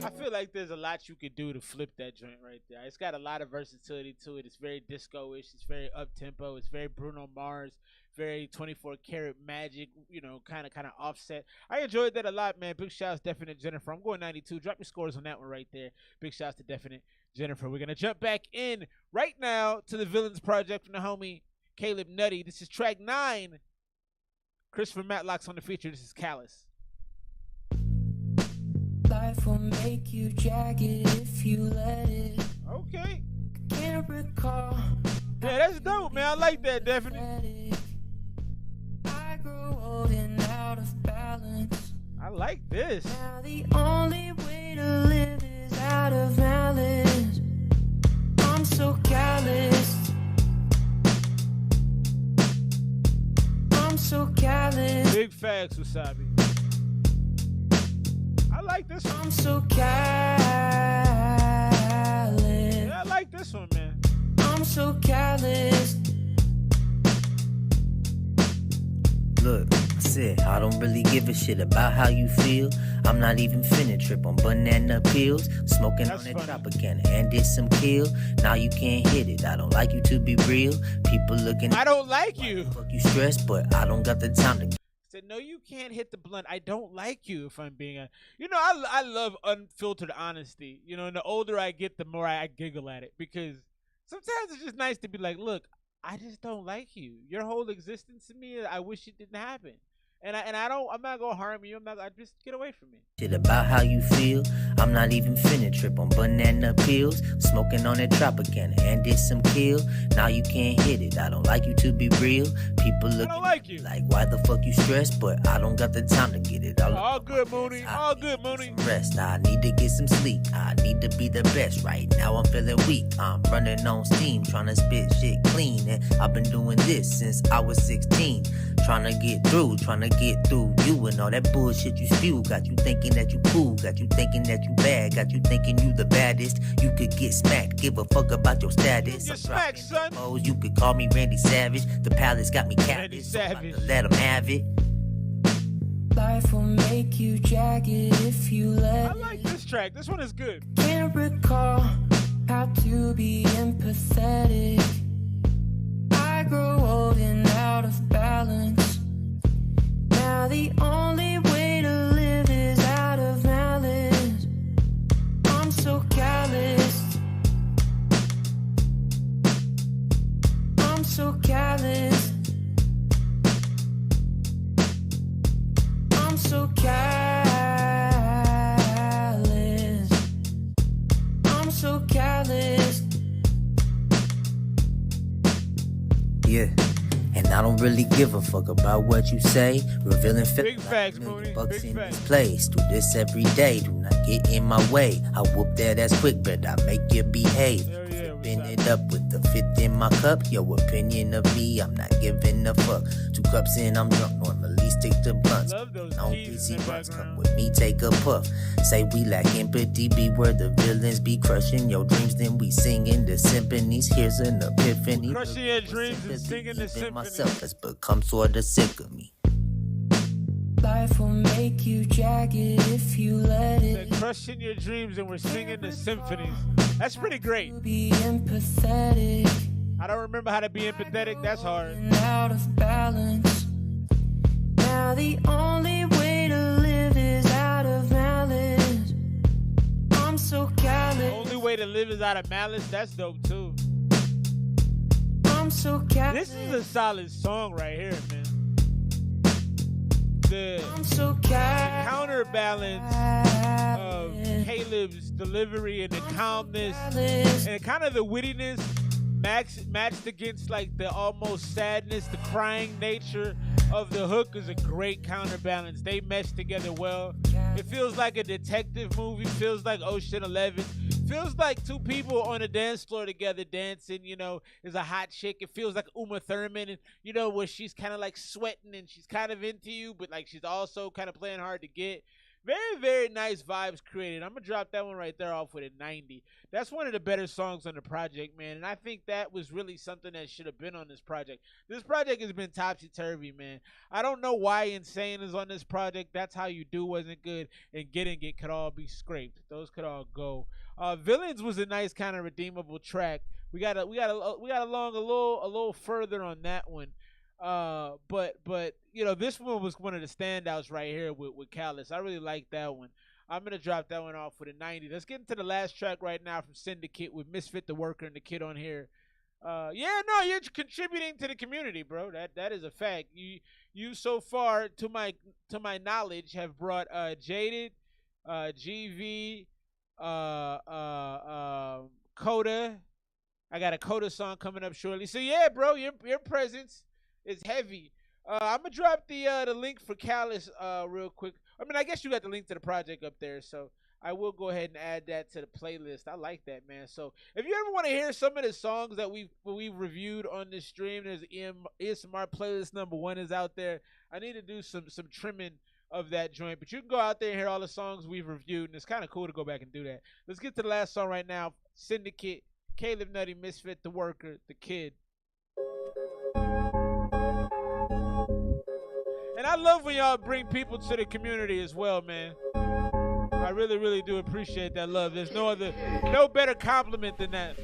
I feel like there's a lot you could do to flip that joint right there. It's got a lot of versatility to it. It's very disco-ish. It's very up-tempo. It's very Bruno Mars. Very 24 karat magic, you know, kind of offset. I enjoyed that a lot, man. Big shouts, Definite Jennifer. I'm going 92. Drop your scores on that one right there. Big shouts to Definite Jennifer. We're going to jump back in right now to the Villains project from the homie Caleb Nutty. This is track 9. Christopher Matlock's on the feature. This is Callous. Life will make you jagged if you let it. Okay. Can't recall. Yeah, that's dope, man. I like that, Definitely. I grew old and out of balance. I like this. Now the only way to live is out of malice. I'm so callous. I'm so callous. Big facts, Wasabi. I like this one. I'm so callous. Yeah, I like this one, man. I'm so callous. Look, I said, I don't really give a shit about how you feel. I'm not even finna trip on banana peels. Smoking That's on that funny. Tropicana and did some kill. Now you can't hit it. I don't like you to be real. People looking. I don't like you. Fuck you stressed, but I don't got the time to. Said, no, you can't hit the blunt. I don't like you, if I'm being honest. You know, I love unfiltered honesty. You know, and the older I get, the more I giggle at it. Because sometimes it's just nice to be like, look, I just don't like you. Your whole existence to me, I wish it didn't happen. And I'm not gonna harm you. Just get away from me. Shit about how you feel. I'm not even finna trip on banana peels. Smoking on that Tropicana and did some kill. Now you can't hit it. I don't like you to be real. People looking like you. Like why the fuck you stressed? But I don't got the time to get it. All good, Mooney. All good, Mooney. Rest. I need to get some sleep. I need to be the best. Right now I'm feeling weak. I'm running on steam, trying to spit shit clean. And I've been doing this since I was 16. Trying to get through you and all that bullshit you spew. Got you thinking that you cool, got you thinking that you bad, got you thinking you the baddest. You could get smacked, give a fuck about your status. Get smacked, son. You could call me Randy Savage. The palace got me captive. Randy Savage. So let him have it. Life will make you jagged if you let I like this track. This one is good. Can't recall how to be empathetic. I grow old and out of balance. Now the only way to live is out of malice. I'm so callous. I'm so callous. I'm so callous. I'm so callous. Yeah. And I don't really give a fuck about what you say. Revealing big facts, Mooney. bucks Big in facts. this place. Do this every day. Do not get in my way. I whoop that ass quick, but I make you behave. Flipping it up with the fifth in my cup. Your opinion of me, I'm not giving a fuck. 2 cups in, I'm drunk. Normally stick to blunts. On DC blunts, come with me, take a puff. Say we lack empathy, be where the villains be crushing your dreams. Then we singing the symphonies. Here's an epiphany. Crushing your dreams and singing the symphony. Myself has become sorta sick of me. Life will make you jagged if you let it. They're crushing your dreams and we're singing the symphonies. That's pretty great. Be empathetic. I don't remember how to be empathetic. That's hard. Out of balance. Now the only way to live is out of malice. I'm so callous. The only way to live is out of malice. That's dope too. I'm so callous. This is a solid song right here, man. The counterbalance of Caleb's delivery and the calmness and kind of the wittiness matched against like the almost sadness, the crying nature of the hook is a great counterbalance. They mesh together well. It feels like a detective movie, feels like Ocean 11, feels like 2 people on a dance floor together dancing, you know, is a hot chick. It feels like Uma Thurman, and you know, where she's kind of like sweating and she's kind of into you, but like she's also kind of playing hard to get. Very, very nice vibes created. I'm going to drop that one right there off with a 90. That's one of the better songs on the project, man. And I think that was really something that should have been on this project. This project has been topsy-turvy, man. I don't know why Insane is on this project. That's How You Do wasn't good. And Getting It could all be scraped. Those could all go. Villians was a nice kind of redeemable track. We got along a little further on that one. But you know, this one was one of the standouts right here with Callus. I really like that one. I'm gonna drop that one off with a 90. Let's get into the last track right now from Syndicate with Misfit the Worker and the Kid on here. Yeah, no, you're contributing to the community, bro. That is a fact. You so far, to my knowledge, have brought Jaded, GV, Coda. I got a Coda song coming up shortly. So yeah, bro, your presence is heavy. I'm gonna drop the link for Callus real quick. I mean, I guess you got the link to the project up there, so I will go ahead and add that to the playlist. I like that, man. So if you ever want to hear some of the songs that we've reviewed on this stream, there's Esmr playlist #1 is out there. I need to do some trimming of that joint, but you can go out there and hear all the songs we've reviewed, and it's kind of cool to go back and do that. Let's get to the last song right now. Syndicate, Caleb, Nutty, Misfit, The Worker, The Kid. And I love when y'all bring people to the community as well, man. I really, really do appreciate that love. There's no better compliment than that.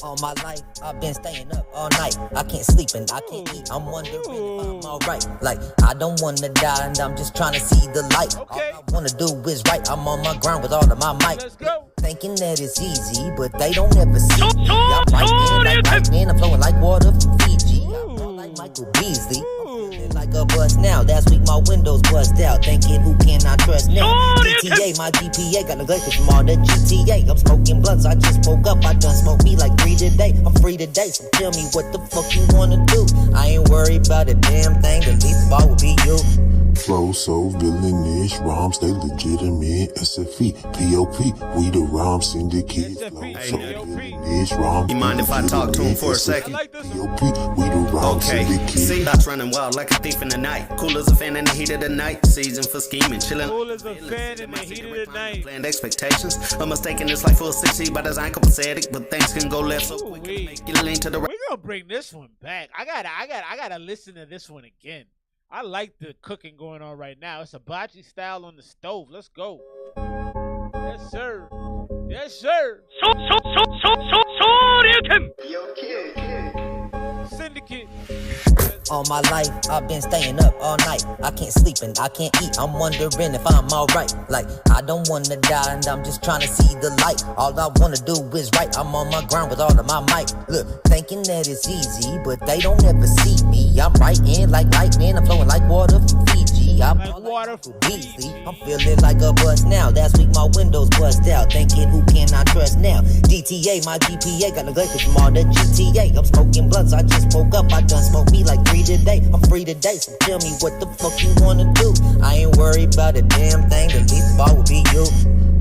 All my life, I've been staying up all night. I can't sleep and I can't eat. I'm wondering if I'm alright. Like, I don't wanna die and I'm just trying to see the light. Okay. All I wanna do is right. I'm on my ground with all of my might. Let's go. Thinking that it's easy, but they don't ever see me. I'm right in, I'm flowing like water from Fiji. I'm all like Michael Beasley. I'm feeling like a bust now. Last week my windows bust out. Thinking who can I trust now? GTA, my GPA got neglected from all the GTA. I'm smoking blunts, I just woke up. I done smoked me like 3 today. I'm free today, so tell me what the fuck you wanna do. I ain't worried about a damn thing. The least ball will be you. Flow so villainish, rhymes they legitimate. SFE, POP, we the rhyme syndicate. Flow so villainish, rhymes. You mind if I talk to him for a second? POP, we the rhyme syndicate. See, that's running wild like a thief in the night. Cool as a fan in the heat of the night. Season for scheming, chilling. Cool as a fan in the heat of the night. Planned expectations. I'm mistaken this life for a 60 by design copacetic, but things can go left so quick. Make you lean to the right. We're gonna bring this one back. I gotta listen to this one again. I like the cooking going on right now. It's a hibachi style on the stove. Let's go. Yes, sir. Yes, sir. Yo, kid. Syndicate. All my life, I've been staying up all night. I can't sleep and I can't eat. I'm wondering if I'm alright. Like, I don't wanna die and I'm just trying to see the light. All I wanna do is right. I'm on my ground with all of my might. Look, thinking that it's easy, but they don't ever see me. I'm right in like lightning. I'm flowing like water from Fiji. I'm like Water for Beasley. I'm feeling like a bust now. Last week my windows bust out. Thinking who can I trust now? DTA, my GPA got neglected from all the GTA. I'm smoking blunts, I just woke up. I done smoked me like 3 today. I'm free today, so tell me what the fuck you wanna do. I ain't worried about a damn thing. The least ball will be you.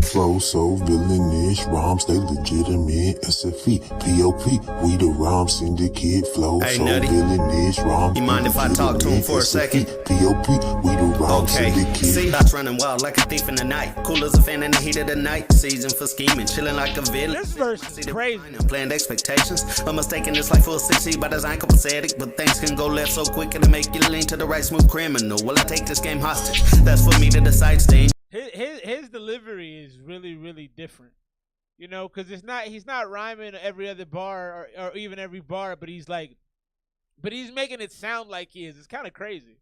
Flow so villainish, rhymes they legitimate. SFE, POP, we the rhyme syndicate. Flow Hey, so Nutty. villainish, rhymes. You mind if I talk to him for a second? POP, we the rhyme Okay, syndicate. see, thoughts running wild like a thief in the night. Cool as a fan in the heat of the night. Season for scheming, chilling like a villain. This verse is crazy. Planned expectations. I'm mistaken this life for a 60 by design copacetic. But things can go left so quick it'll make you lean to the right smooth criminal. Will I take this game hostage? That's for me to decide, staying. His delivery is really, really different. You know, because he's not rhyming every other bar or even every bar, but he's making it sound like he is. It's kind of crazy.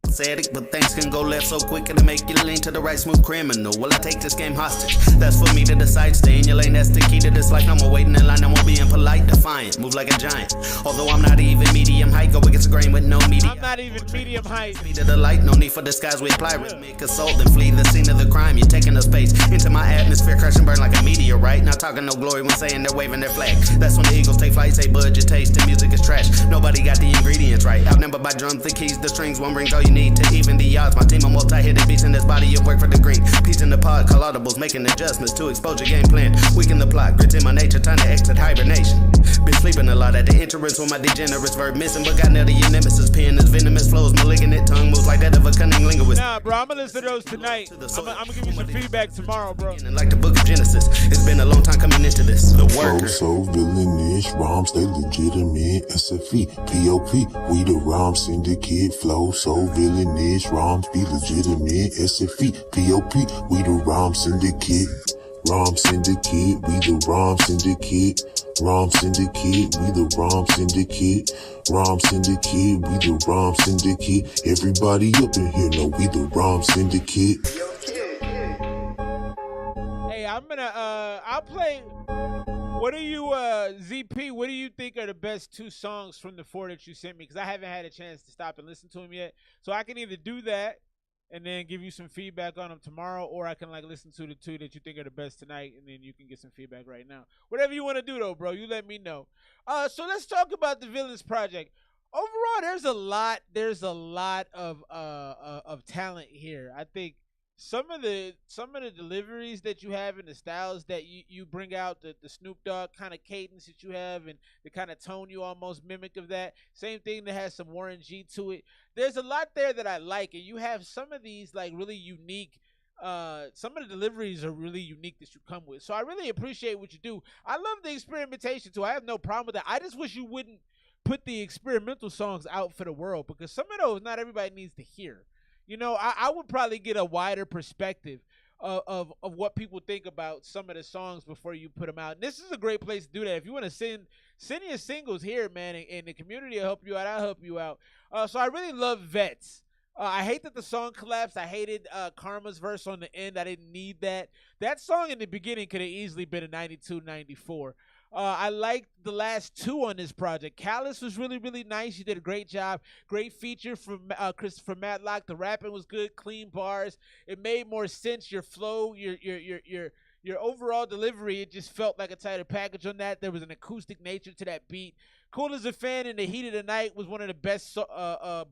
But things can go left so quick it'll make you lean to the right smooth criminal. Will I take this game hostage? That's for me to decide. Stay in your lane, that's the key to this life. No more waiting in line, no more being polite, defiant. Move like a giant. Although I'm not even medium height, go against the grain with no media. I'm not even medium height. Speed of the light, no need for disguise. We apply rhythmic assault, then flee the scene of the crime. You're taking a space into my atmosphere, crash and burn like a meteorite. Not talking no glory when saying they're waving their flag. That's when the eagles take flight, say bud your taste. The music is trash. Nobody got the ingredients right. Outnumbered by drums, the keys, the strings. One ring's all you need to even the odds. My team of multi-headed beats in this body of work for the green. Peace in the pod, call audibles, making adjustments to expose your game plan. Weaken the plot, grit in my nature, time to exit hibernation. Been sleeping a lot at the entrance with my degenerate verb missing, but got Nutty and nemesis pen as venomous flows. Malignant tongue moves like that of a cunning linguist. Nah, bro, I'm gonna listen to those tonight. I'm gonna give you some feedback tomorrow, bro. Like the book of Genesis, it's been a long time coming into this. The Flow worker. so villainish, rhymes they legitimate. SFE, POP, we the rhyme syndicate. Flow so villainish, rhymes be legitimate. SFE, POP, we the rhyme syndicate. Rhyme syndicate, we the rhyme syndicate. Rhyme syndicate, we the rhyme syndicate. Rhyme syndicate, we the rhyme syndicate. Everybody up in here know we the rhyme syndicate. Hey, I'll play. What do you, ZP, what do you think are the best 2 songs from the 4 that you sent me? Because I haven't had a chance to stop and listen to them yet. So I can either do that and then give you some feedback on them tomorrow, or I can listen to the 2 that you think are the best tonight, and then you can get some feedback right now. Whatever you want to do though, bro, you let me know. So let's talk about the Villians project. Overall, there's a lot of talent here. I think some of the deliveries that you have and the styles that you bring out, the Snoop Dogg kind of cadence that you have and the kind of tone you almost mimic of that. Same thing that has some Warren G to it. There's a lot there that I like, and you have some of these really unique. Some of the deliveries are really unique that you come with. So I really appreciate what you do. I love the experimentation too. I have no problem with that. I just wish you wouldn't put the experimental songs out for the world, because some of those not everybody needs to hear. You know, I would probably get a wider perspective of what people think about some of the songs before you put them out. And this is a great place to do that. If you want to send your singles here, man, and the community will help you out, I'll help you out. So I really love Vets. I hate that the song collapsed. I hated Karma's verse on the end. I didn't need that. That song in the beginning could have easily been a 92, 94. I liked the last 2 on this project. Callus was really, really nice. You did a great job. Great feature from Christopher Matlock. The rapping was good, clean bars. It made more sense. Your flow, your overall delivery, it just felt like a tighter package on that. There was an acoustic nature to that beat. Cool as a Fan in the Heat of the Night was one of the best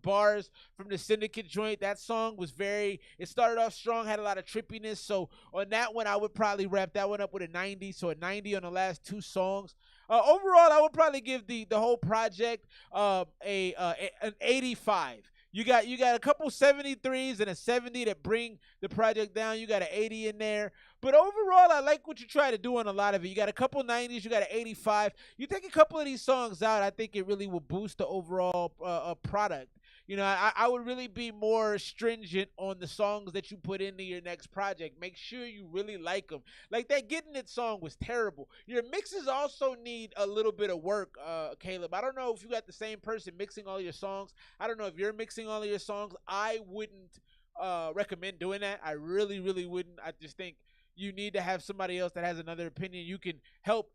bars from the Syndicate joint. That song was it started off strong, had a lot of trippiness. So on that one, I would probably wrap that one up with a 90. So a 90 on the last 2 songs. Overall, I would probably give the whole project an 85. You got a couple 73s and a 70 that bring the project down. You got an 80 in there. But overall, I like what you try to do on a lot of it. You got a couple 90s. You got an 85. You take a couple of these songs out, I think it really will boost the overall product. You know, I would really be more stringent on the songs that you put into your next project. Make sure you really like them. Like that Getting It song was terrible. Your mixes also need a little bit of work, Caleb. I don't know if you got the same person mixing all your songs. I don't know if you're mixing all of your songs. I wouldn't recommend doing that. I really, really wouldn't. I just think you need to have somebody else that has another opinion. You can help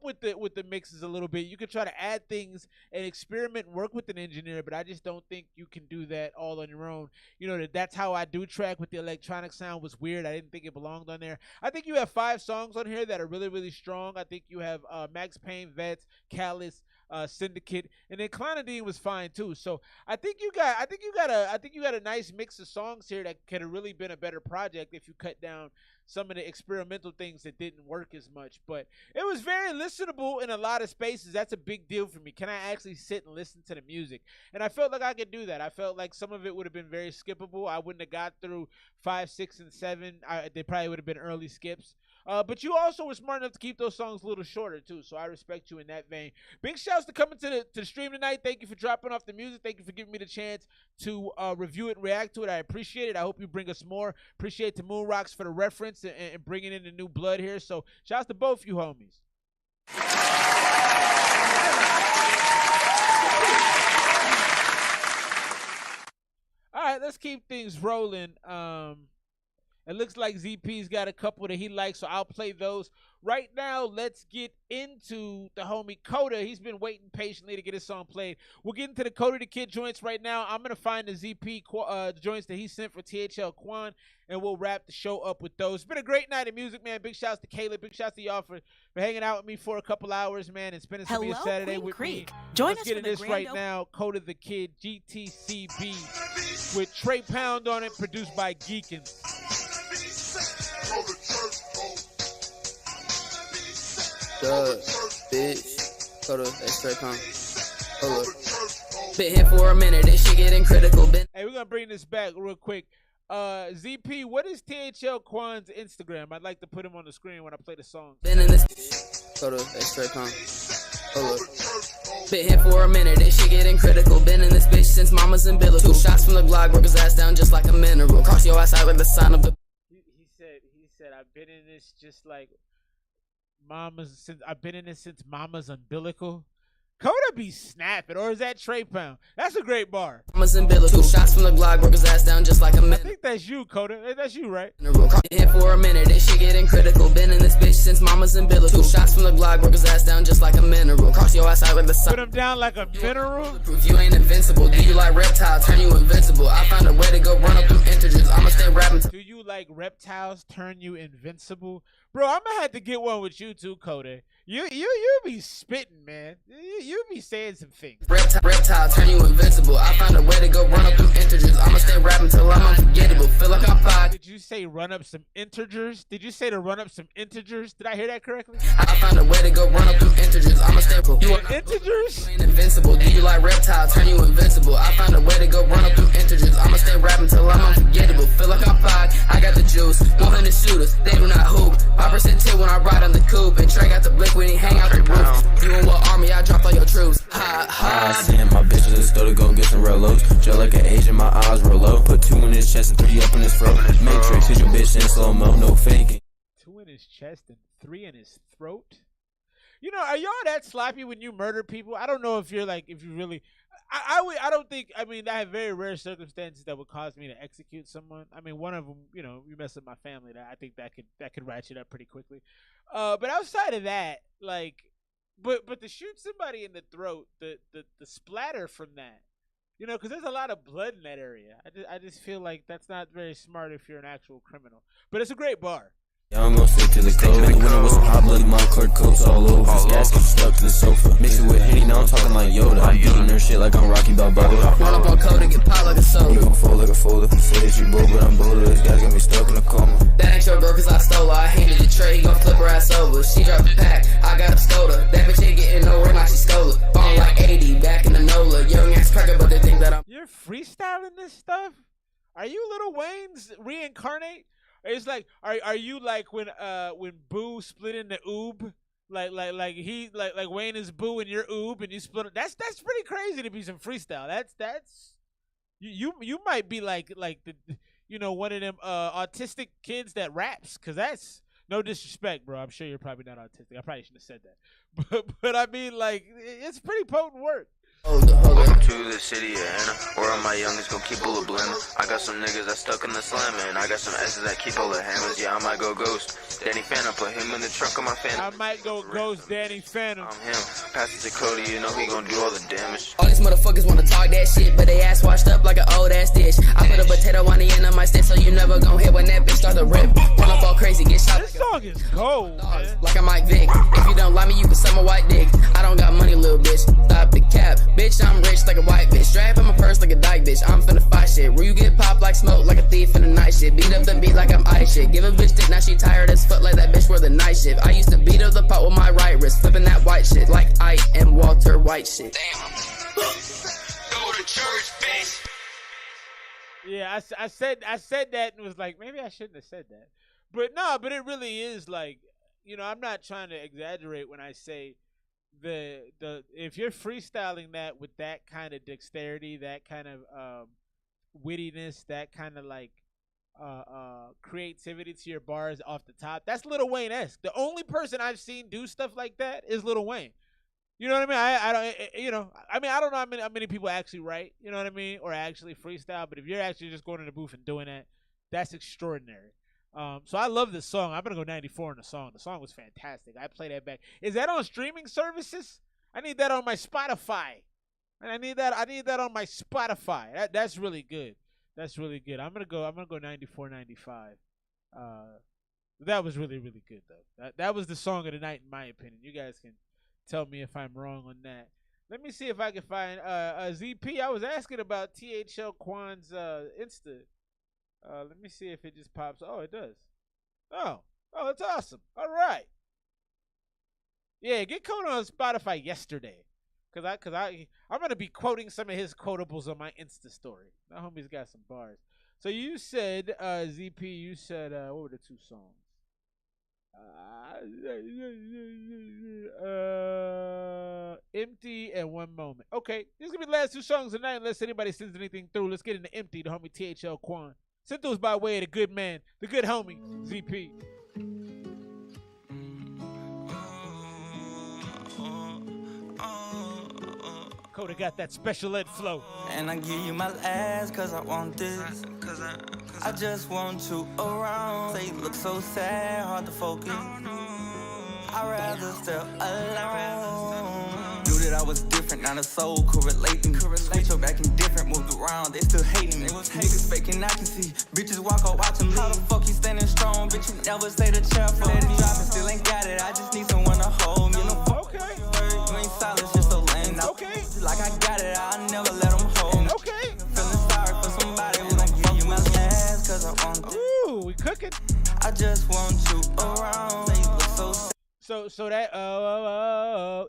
with the mixes a little bit. You can try to add things and experiment and work with an engineer, but I just don't think you can do that all on your own. You know, that's how I do track with the electronic sound was weird. I didn't think it belonged on there. I think you have 5 songs on here that are really, really strong. I think you have Max Payne, Vets, Callous, Syndicate, and then Clonidine was fine too. So I think you got a nice mix of songs here that could have really been a better project if you cut down some of the experimental things that didn't work as much. But it was very listenable in a lot of spaces. That's a big deal for me. Can I actually sit and listen to the music? And I felt like I could do that. I felt like some of it would have been very skippable. I wouldn't have got through 5, 6, and 7. They probably would have been early skips. But you also were smart enough to keep those songs a little shorter too, so I respect you in that vein. Big shouts to coming to the stream tonight. Thank you for dropping off the music. Thank you for giving me the chance to review it and react to it. I appreciate it. I hope you bring us more. Appreciate the Moon Rocks for the reference and bringing in the new blood here. So shouts to both you homies. All right, let's keep things rolling. It looks like ZP's got a couple that he likes, so I'll play those. Right now, let's get into the homie Coda. He's been waiting patiently to get his song played. We'll get into the Coda the Kid joints right now. I'm going to find the ZP joints that he sent for THL Quan, and we'll wrap the show up with those. It's been a great night of music, man. Big shouts to Caleb. Big shouts to y'all for hanging out with me for a couple hours, man, and spending some of your Saturday Queen with Creek. me. Join Let's us get for in the this grand right now. Coda the Kid, GTCB, with Trey Pound on it, produced by Geekins. Bitch. Hold up, that's straight pump. Hold up. Been here for a minute, this shit getting critical. Hey, we're gonna bring this back real quick. ZP, what is THL Quan's Instagram? I'd like to put him on the screen when I play the song. Been in this. Hold up, that's straight pump. Hold up. Been here for a minute, this shit getting critical. Been in this bitch since mama's umbilical. 2 shots from the Glock, broke his ass down just like a mineral. Cross your ass out with the sign of the. He said, I've been in this just like I've been in this since mama's umbilical. Coda be snapping, or is that Trey Pound? That's a great bar. Mama's umbilical. 2 shots from the Glock, broke his ass down just like a mineral. I think that's you, Coda. That's you, right? Here for a minute, this shit getting critical. Been in this bitch since mama's umbilical. 2 shots from the Glock, broke his ass down just like a mineral. Cross your ass out with the sun. Put him down like a mineral? Proof you ain't invincible. Do you like reptiles? Turn you invincible. I found a way to go run up them integers. I'ma stay rapping. Do you like reptiles turn you invincible? Bro, I'm gonna have to get one with you too, Coda. You be spitting, man. You be saying some things. Reptile turn you invincible. I found a way to go run up them integers. I'ma stay rapping till I'm unforgettable. Feel like I'm fired. Did you say run up some integers? Did you say to run up some integers? Did I hear that correctly? I found a way to go run up them integers. I'ma stay you are integers? You ain't invincible. Do you like reptiles? Turn you invincible. I found a way to go run up them integers. I'ma stay rapping till I'm unforgettable. Feel like I'm fired. I got the juice. 100 shooters. They do not hoop. 5% tip when I ride on the coupe. And Trey got the blick when he hang out the roof. You and what army? I dropped all your troops. Ha ha. I sent my bitch to the store to go get some relos. Just like an Asian, my eyes roll low. Put 2 in his chest and 3 up in his throat. Matrix, hit your bitch in slow mo, no faking. 2 in his chest and 3 in his throat. You know, are y'all that sloppy when you murder people? I don't know if you're like, if you really. I don't think. I mean, I have very rare circumstances that would cause me to execute someone. I mean, one of them, you know, you mess up my family. I think that could ratchet up pretty quickly. But outside of that, like, but to shoot somebody in the throat, the splatter from that, you know, because there's a lot of blood in that area. I just feel like that's not very smart if you're an actual criminal. But it's a great bar. Yeah, I'm gon' stick to the code. In the winter with some hot bloody Montclair coats all over. This gas gets stuck to the sofa. Mix it with Henny, now I'm talking like Yoda. I'm eating her shit like I'm Rocky Balboa. Run up on code and get popped like a soda. You gon' fold like a folder. Say that you broke, but I'm bolder. This guy's got me stuck in a coma. That ain't your girl, cause I stole her. I handed the tray, he gon' flip her ass over. She dropped the pack, I got a Skoda. That bitch ain't getting nowhere, now she stole it. Ball like 80, back in the NOLA. Young ass cracker, but they think that I'm. You're freestyling this stuff? Are you Lil Wayne's reincarnate? It's like, are you like when Boo split into Oob, like Wayne is Boo and you're Oob and you split it? That's pretty crazy to be some freestyle. That's you might be like the, you know, one of them autistic kids that raps, cause that's no disrespect, bro. I'm sure you're probably not autistic. I probably shouldn't have said that, but I mean, like, it's pretty potent work. Welcome to the city of Anna, where all my youngins gon' keep all the blender. I got some niggas that stuck in the slammer, and I got some S's that keep all the hammers. Yeah, I might go ghost Danny Phantom, put him in the trunk of my Phantom. I might go ghost Danny Phantom. I'm him, pass it to Cody, you know he gon' do all the damage. All these motherfuckers wanna talk that shit, but they ass washed up like an old ass dish. I put a potato on the end of my stick, so you never gon' hit when that bitch start to rip. Run up all crazy, get shot. This song is cold, man. Like a Mike Vick. If you don't like me, you can suck my white dick. I don't got money, little bitch. Stop the cap, bitch. I'm rich like a white bitch. Strap in my purse like a dyke bitch. I'm finna fight shit. Where you get popped like smoke, like a thief in the night shit. Beat up the beat like I'm ice shit. Give a bitch dick, now she tired as fuck like that bitch for the night shift. I used to beat up the pot with my right wrist, flipping that white shit like I am Walter White shit. Damn. Go to church, bitch. Yeah, I said that and was like, maybe I shouldn't have said that. But no, but it really is like, you know, I'm not trying to exaggerate when I say the if you're freestyling that with that kind of dexterity, that kind of wittiness, that kind of like creativity to your bars off the top, that's Lil Wayne-esque. The only person I've seen do stuff like that is Lil Wayne. You know what I mean? I don't, you know, I mean, I don't know how many people actually write, you know what I mean, or actually freestyle, but if you're actually just going in the booth and doing that, that's extraordinary. So I love this song. I'm going to go 94 on the song. The song was fantastic. I play that back. Is that on streaming services? I need that on my Spotify. And I need that on my Spotify. That's really good. That's really good. I'm going to go 94, 95. That was really, really good though. That was the song of the night in my opinion. You guys can tell me if I'm wrong on that. Let me see if I can find ZP. I was asking about THL Quan's Insta. Let me see if it just pops. Oh, it does. Oh, it's awesome. All right. Yeah, get Coda on Spotify yesterday, cause I'm gonna be quoting some of his quotables on my Insta story. My homie's got some bars. So you said ZP. You said what were the two songs? Empty and One Moment. Okay, these gonna be the last two songs tonight. Unless anybody sends anything through, let's get into Empty. The homie THL Quan. Sent those by way of the good man, the good homie, ZP. Coda got that special ed flow. And I give you my last cause I want this. I just want you around. Say you look so sad, hard to focus. I'd rather step alone. Knew that I was different, not a soul correlating. Switch up acting different, moved around, they still hating me. Niggas faking, I can see. Bitches walk up watching me. How the fuck you standing strong, bitch? You never say the chair for let it drop and still ain't got it. I just need someone to hold me. You know, okay. You ain't silent, just so lame. Okay. Like I got it, I never let them hold me. Okay. Feeling sorry for somebody who don't give you my last cause I want this. Ooh, we cooking. I just want you around. Say you look so sad. So that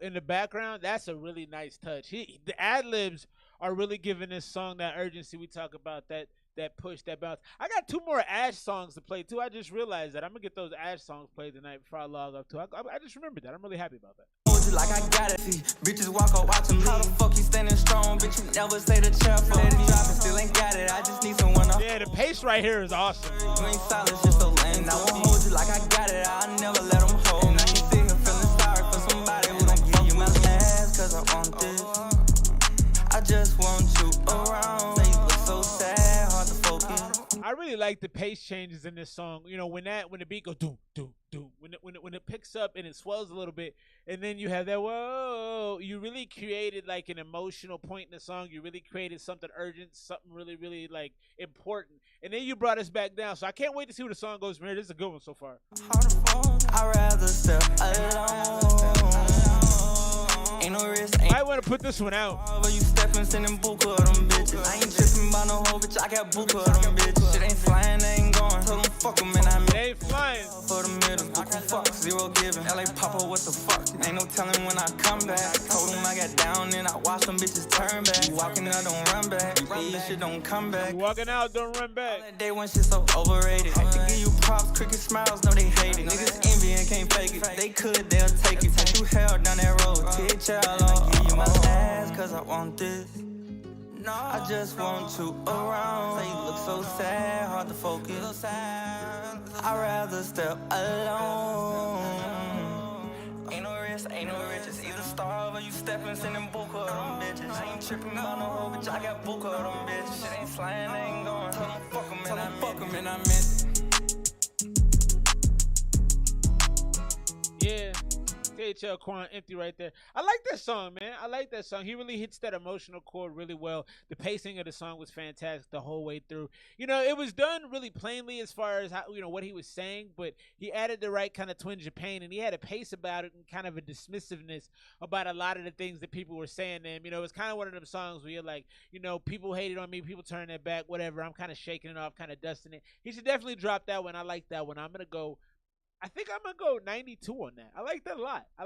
in the background, that's a really nice touch. The ad-libs are really giving this song that urgency we talk about, that push, that bounce. I got two more Ash songs to play too. I just realized that I'm gonna get those Ash songs played tonight before I log off too. I just remembered that. I'm really happy about that. Like I got it, see, bitches walk up watching me. How the fuck you standing strong, bitch? You never say the chair for let it drop and still ain't got it. I just need someone to yeah, the pace right here is awesome. You ain't silent, just so lame. I won't hold you like I got it. I never let them hold me. I can sit here feeling sorry for somebody who don't give you my last cause I want this. I just want you around. Say you look so sad, hard to focus. I really like the pace changes in this song. You know, when the beat goes doom doom doom, when it picks up and it swells a little bit, and then you have that whoa. You really created like an emotional point in the song. You really created something urgent, something really really like important, and then you brought us back down. So I can't wait to see where the song goes from here. This is a good one so far. I'd rather step alone. Ain't no risk. I want to put this one out. You steppin', sending buka of them bitches. I ain't trippin' about no hoe, bitch. I got buka of them bitches. Shit ain't flying, they ain't going. Tell them fuck them and I they ain't flying. For the middle, buka fuck, zero giving. LA Papa, what the fuck? Ain't no telling when I come back. Told them I got down and I watched them bitches turn back. You walking out, don't run back. These shit don't come back. You walking out, don't run back. That day when shit so overrated. To give you props, cricket smiles, no they hate it. Niggas envy and can't fake it. They could, they'll take it. Take you hell down that road. THL, give you my ass cause I want this. No, I just want you around. Say you look so sad, hard to focus. I'd rather step alone. Ain't no risk, Ain't no riches, either starve or you steppin', sending book of them bitches. I ain't trippin' about no hoe, bitch, I got book of them bitches. Shit ain't flying, I ain't going. Tell them fuck 'em and I meant it. Yeah, KHL Quan Empty right there. I like that song, man. I like that song. He really hits that emotional chord really well. The pacing of the song was fantastic the whole way through. You know, it was done really plainly as far as how, you know, what he was saying, but he added the right kind of twinge of pain, and he had a pace about it and kind of a dismissiveness about a lot of the things that people were saying to him. You know, it's kind of one of them songs where you're like, you know, people hated on me, people turning their back, whatever. I'm kind of shaking it off, kind of dusting it. He should definitely drop that one. I like that one. I think I'm going to go 92 on that. I like that a lot. I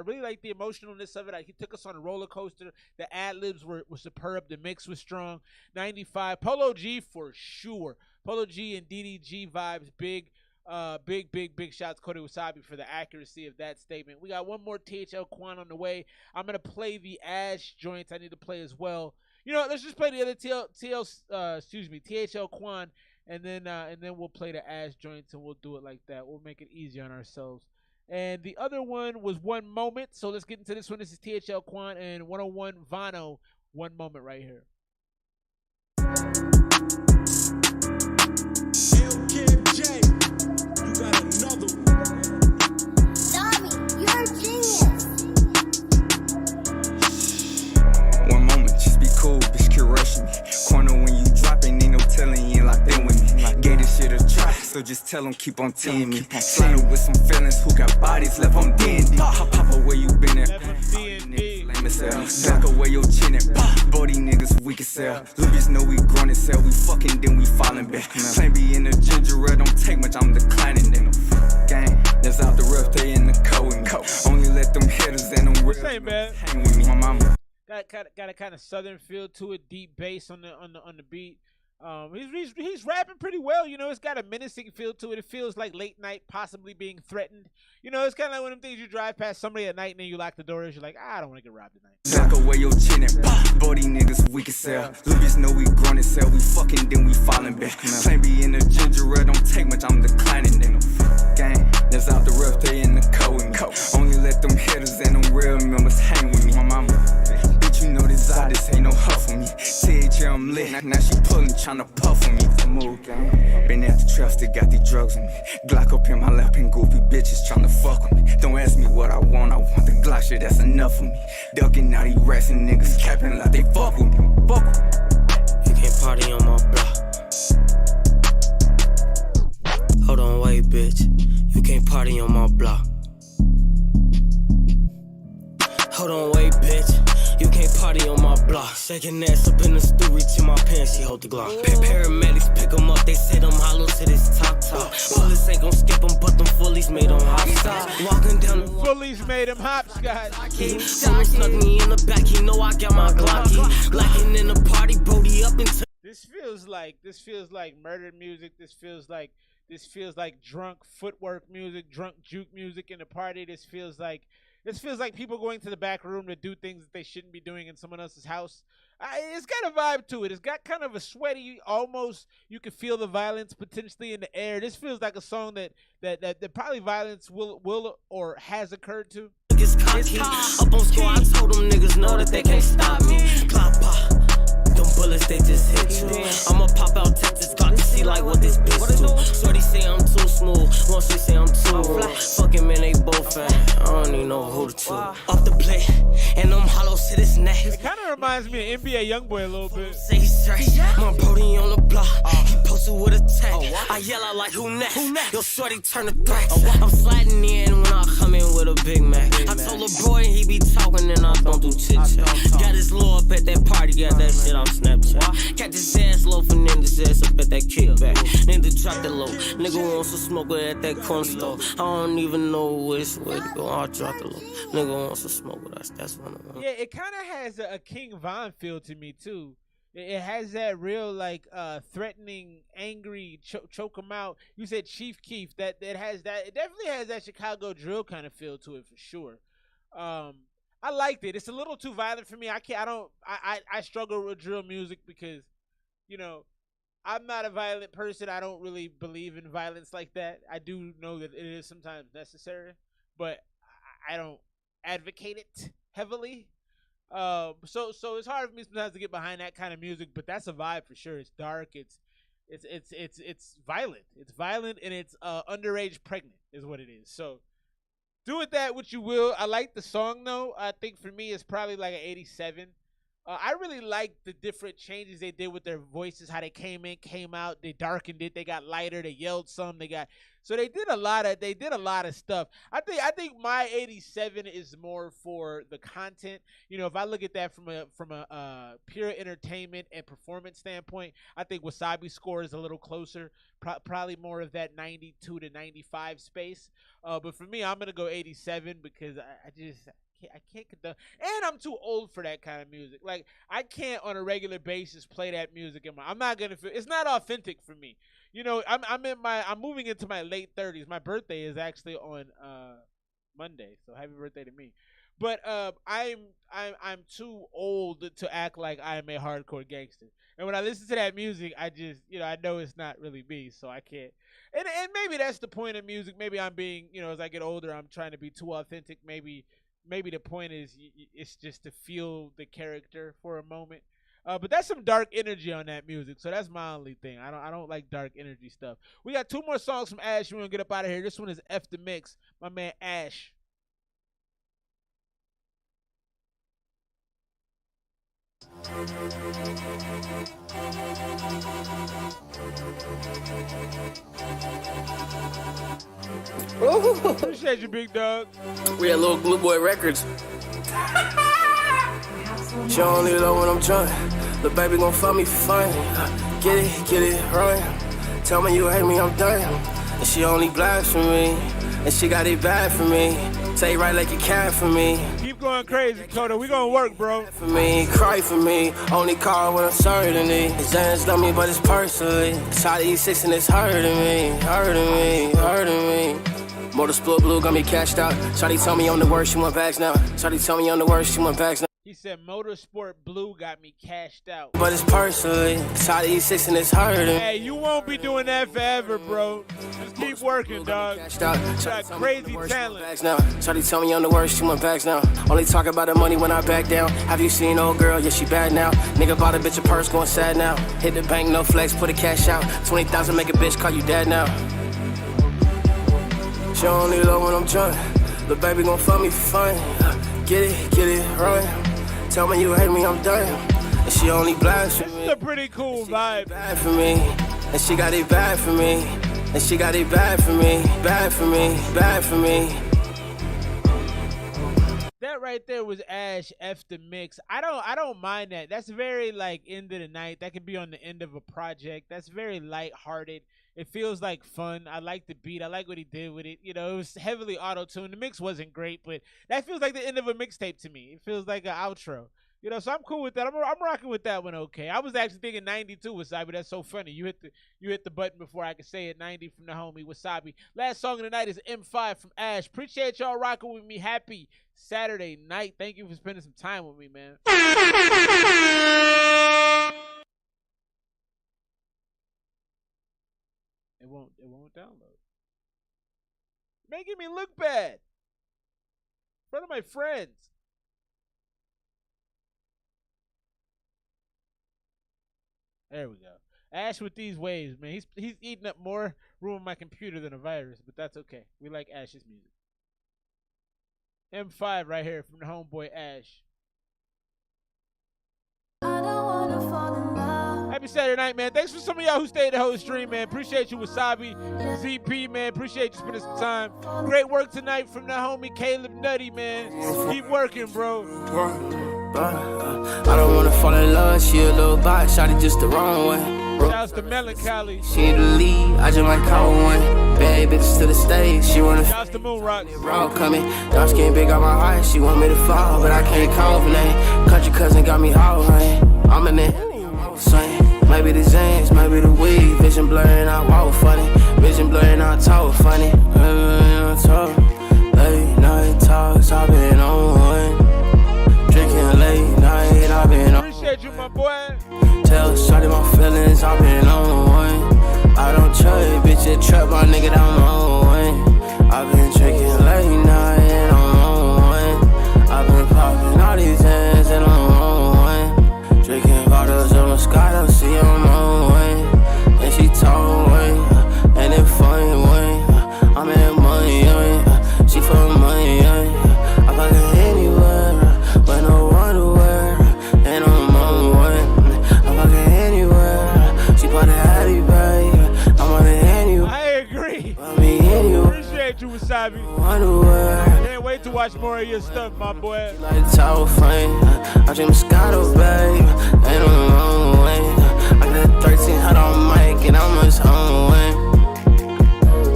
really like the emotionalness of it. He took us on a roller coaster. The ad-libs were superb. The mix was strong. 95. Polo G for sure. Polo G and DDG vibes. Big shouts Cody Wasabi for the accuracy of that statement. We got one more THL Quan on the way. I'm going to play the Ash joints I need to play as well. You know, let's just play the other THL Quan. And then we'll play the Ash joints, and we'll do it like that. We'll make it easier on ourselves. And the other one was One Moment. So let's get into this one. This is THL Quan and 101 Vano. One Moment right here. LKJ, you got another one. Tommy, you're a genius. One moment, just be cool, bitch, keep rushing me. Corner when you dropping, ain't no telling you ain't locked in with me. Gave this shit a try, so just tell them keep on teeing me. Sliding with some feelings who got bodies left on D&D. Papa, where you been at? Lame as hell. Back away your chin at. Body niggas weak as hell. Little bitch know we grown as hell. We fucking then we falling back. Plain B in the ginger red, don't take much, I'm declining then. Gang, that's out the rough, they in the coat with me. Only let them hitters and them real hang with me. My mama. Got a kind of southern feel to it, deep bass on the beat. He's rapping pretty well, you know. It's got a menacing feel to it. It feels like late night, possibly being threatened. You know, it's kind of like one of them things you drive past somebody at night and then you lock the doors. You're like, I don't want to get robbed tonight. Back away your chin at. Body niggas weak as hell. Little bitch know we grown as hell. We fucking then we falling back. Plain B in the ginger red, don't take much, I'm declining then. Gang, that's out the rough, they in the coat with me. Only let them hitters and them real members hang with me. My mama. You know this ain't no huff for me. THL I'm lit, now she pulling, tryna puff on me. Been at the trap, still got these drugs on me. Glock up in my lap and goofy bitches tryna fuck with me. Don't ask me what I want the Glock shit, that's enough for me. Ducking out these rats and niggas capping like they fuck with me. Fuck with me. You can't party on my block. Hold on, wait, bitch. You can't party on my block. Hold on, wait, bitch. You can't party on my block. Shaking ass up in the stew, reaching my pants, she hold the Glock. Paramedics pick them up, they say them hollow to this top. Police ain't gon' skip them, but them fullies made them hopscotch. Walking down the fullies made them hopscotch. Someone snuck me in the back, he know I got my Glocky. Lacking in the party, Brody up into. This feels like murder music. This feels like drunk footwork music, drunk juke music in the party. This feels like people going to the back room to do things that they shouldn't be doing in someone else's house. It's got a vibe to it. It's got kind of a sweaty, almost, you can feel the violence potentially in the air. This feels like a song that probably violence will or has occurred to. Niggas cocky, up on squad, I told them niggas know that they can't stop me. Clap, them bullets, they just hit you. I'ma pop out Texas, got to see like what this bitch do. Shorty say I'm too smooth, once she say I'm too rude. Fucking man, they both fat, I don't even know who to choose. Off the plate, and them hollows to this neck. It kind of reminds me of NBA Youngboy a little bit. Say he's straight, my Brody on the block, he posted with a tag. I yell out like who next? Yo, shorty turn the threat. I'm sliding in when I come in with a Big Mac. I told a boy he be talking and I don't do chit chat. Got his low up at that party, got that shit on Snapchat. Catch his ass low for Ninja's ass up at that kickback. Ninja drop the low. Nigga wants to smoke with at that corner store. I don't even know which way to go. I'll drop the low. Nigga wants to smoke with us. That's one of them. Yeah, it kind of has a King Von feel to me too. It has that real like threatening, angry, choke him out. You said Chief Keef. That it has that. It definitely has that Chicago drill kind of feel to it for sure. I liked it. It's a little too violent for me. I struggle with drill music because, you know, I'm not a violent person. I don't really believe in violence like that. I do know that it is sometimes necessary, but I don't advocate it heavily. So it's hard for me sometimes to get behind that kind of music, but that's a vibe for sure. It's dark. It's violent. It's violent and it's underage pregnant is what it is. So do with that what you will. I like the song though. I think for me it's probably like an 87. I really like the different changes they did with their voices, how they came in, came out, they darkened it, they got lighter, they yelled some, they did a lot of stuff. I think my 87 is more for the content. You know, if I look at that from a pure entertainment and performance standpoint, I think Wasabi's score is a little closer, probably more of that 92 to 95 space. But for me, I'm gonna go 87 because I can't condone, and I'm too old for that kind of music. Like, I can't on a regular basis play that music I'm not gonna feel. It's not authentic for me. You know, I'm moving into my late 30s. My birthday is actually on Monday, so happy birthday to me. But I'm too old to act like I am a hardcore gangster. And when I listen to that music, I just, I know it's not really me, so I can't. And maybe that's the point of music. Maybe I'm being, as I get older, I'm trying to be too authentic. Maybe the point is it's just to feel the character for a moment. But that's some dark energy on that music, so that's my only thing. I don't like dark energy stuff. We got 2 more songs from Ash. We're gonna get up out of here. This one is F the Mix. My man Ash. Appreciate you, big dog. We at Little Blue Boy Records. She don't need love when I'm drunk. The baby gon' fuck me for fun. Get it, run. Tell me you hate me, I'm done. And she only blind for me. And she got it bad for me. Say right like you can for me. Keep going crazy, Coda. We gonna work, bro. For me, cry for me. Only call when I'm certain it. It's Zans love me, but it's personally. It's how to E6 and it's hurting me. Motorsport Blue got me cashed out. Shawty tell me I'm the worst, she want bags now. He said Motorsport Blue got me cashed out. But it's personally. It's how to E6 and it's hurting. Hey, you won't be doing that forever, bro. Just keep working, dog. You got crazy talent. Shawty tell me I'm the worst, she want bags now. Only talk about the money when I back down. Have you seen old girl? Yeah, she bad now. Nigga bought a bitch a purse, going sad now. Hit the bank, no flex, put a cash out. 20,000 make a bitch call you dad now. She don't need love when I'm drunk. The baby gon' fuck me for fun. Get it, run. Tell me you hate me, I'm done. And she only blind for me. This is a pretty cool vibe. Bad for me. And she got it bad for me. And she got it bad for me. Bad for me. That right there was Ash F the Mix. I don't mind that. That's very like end of the night. That could be on the end of a project. That's very lighthearted. It feels like fun. I like the beat. I like what he did with it. It was heavily auto-tuned. The mix wasn't great, but that feels like the end of a mixtape to me. It feels like an outro. So I'm cool with that. I'm rocking with that one. Okay. I was actually thinking 92 Wasabi. That's so funny. You hit the button before I could say it. 90 from the homie Wasabi. Last song of the night is M5 from Ash. Appreciate y'all rocking with me. Happy Saturday night. Thank you for spending some time with me, man. It won't download. Making me look bad in front of my friends. There we go. Ash with these waves, man. He's eating up more room on my computer than a virus, but that's okay. We like Ash's music. M5 right here from the homeboy Ash. Happy Saturday night, man. Thanks for some of y'all who stayed the whole stream, man. Appreciate you, Wasabi. ZP, man. Appreciate you spending some time. Great work tonight from the homie Caleb Nutty, man. Keep working, bro. I don't wanna fall in love, she a little bot, shot it just the wrong way. Shouts to Melancholy. She the lead, I just might call one. Bad bitches to the stage, she wanna. Shouts to Moon Rock. Rock coming, dark skin big on my heart, she want me to fall, but I can't call for name. Country cousin got me hollering. I'm in it, son. Maybe the Zans, maybe the weed. Vision blurring, I walk funny. Vision blurring, I talk funny. Late night talks, I've been on one. Drinking late night, I've been on. Appreciate you, my boy. Tell shawty my feelings, I've been on one. I don't trust, bitch, it trap my nigga down on one. I've been drinking late night and I'm on one. Wasabi. Can't wait to watch more of your stuff, my boy. Like tower frame, I dream Moscato, babe. Ain't on the wrong way. I got 13 hot on mic and I'm just on way.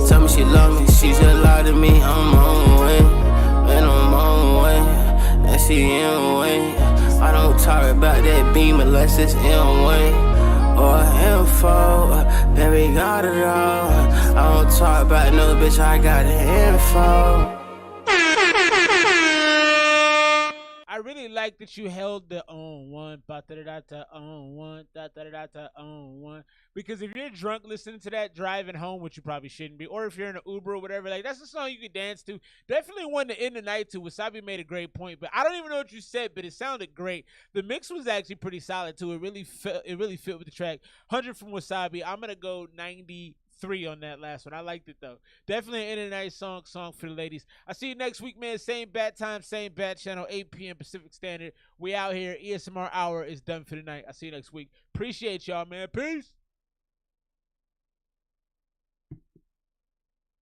Tell me she love me, she just lied to me. I'm on way, and I'm on way, and she in way. I don't talk about that beam unless it's in way or info. Baby got it all. I don't talk about no bitch, I got the info. I really like that you held the on one, on one, on one. Because if you're drunk listening to that driving home, which you probably shouldn't be, or if you're in an Uber or whatever, like that's a song you could dance to. Definitely one to end the night to. Wasabi made a great point, but I don't even know what you said, but it sounded great. The mix was actually pretty solid too. It really fit with the track. 100 from Wasabi. I'm gonna go 93 on that last one. I liked it though. Definitely an end of the night song for the ladies. I see you next week, man. Same bat time, same bat channel, 8 p.m. Pacific Standard. We out here. ESMR hour is done for the night. I see you next week. Appreciate y'all, man. Peace.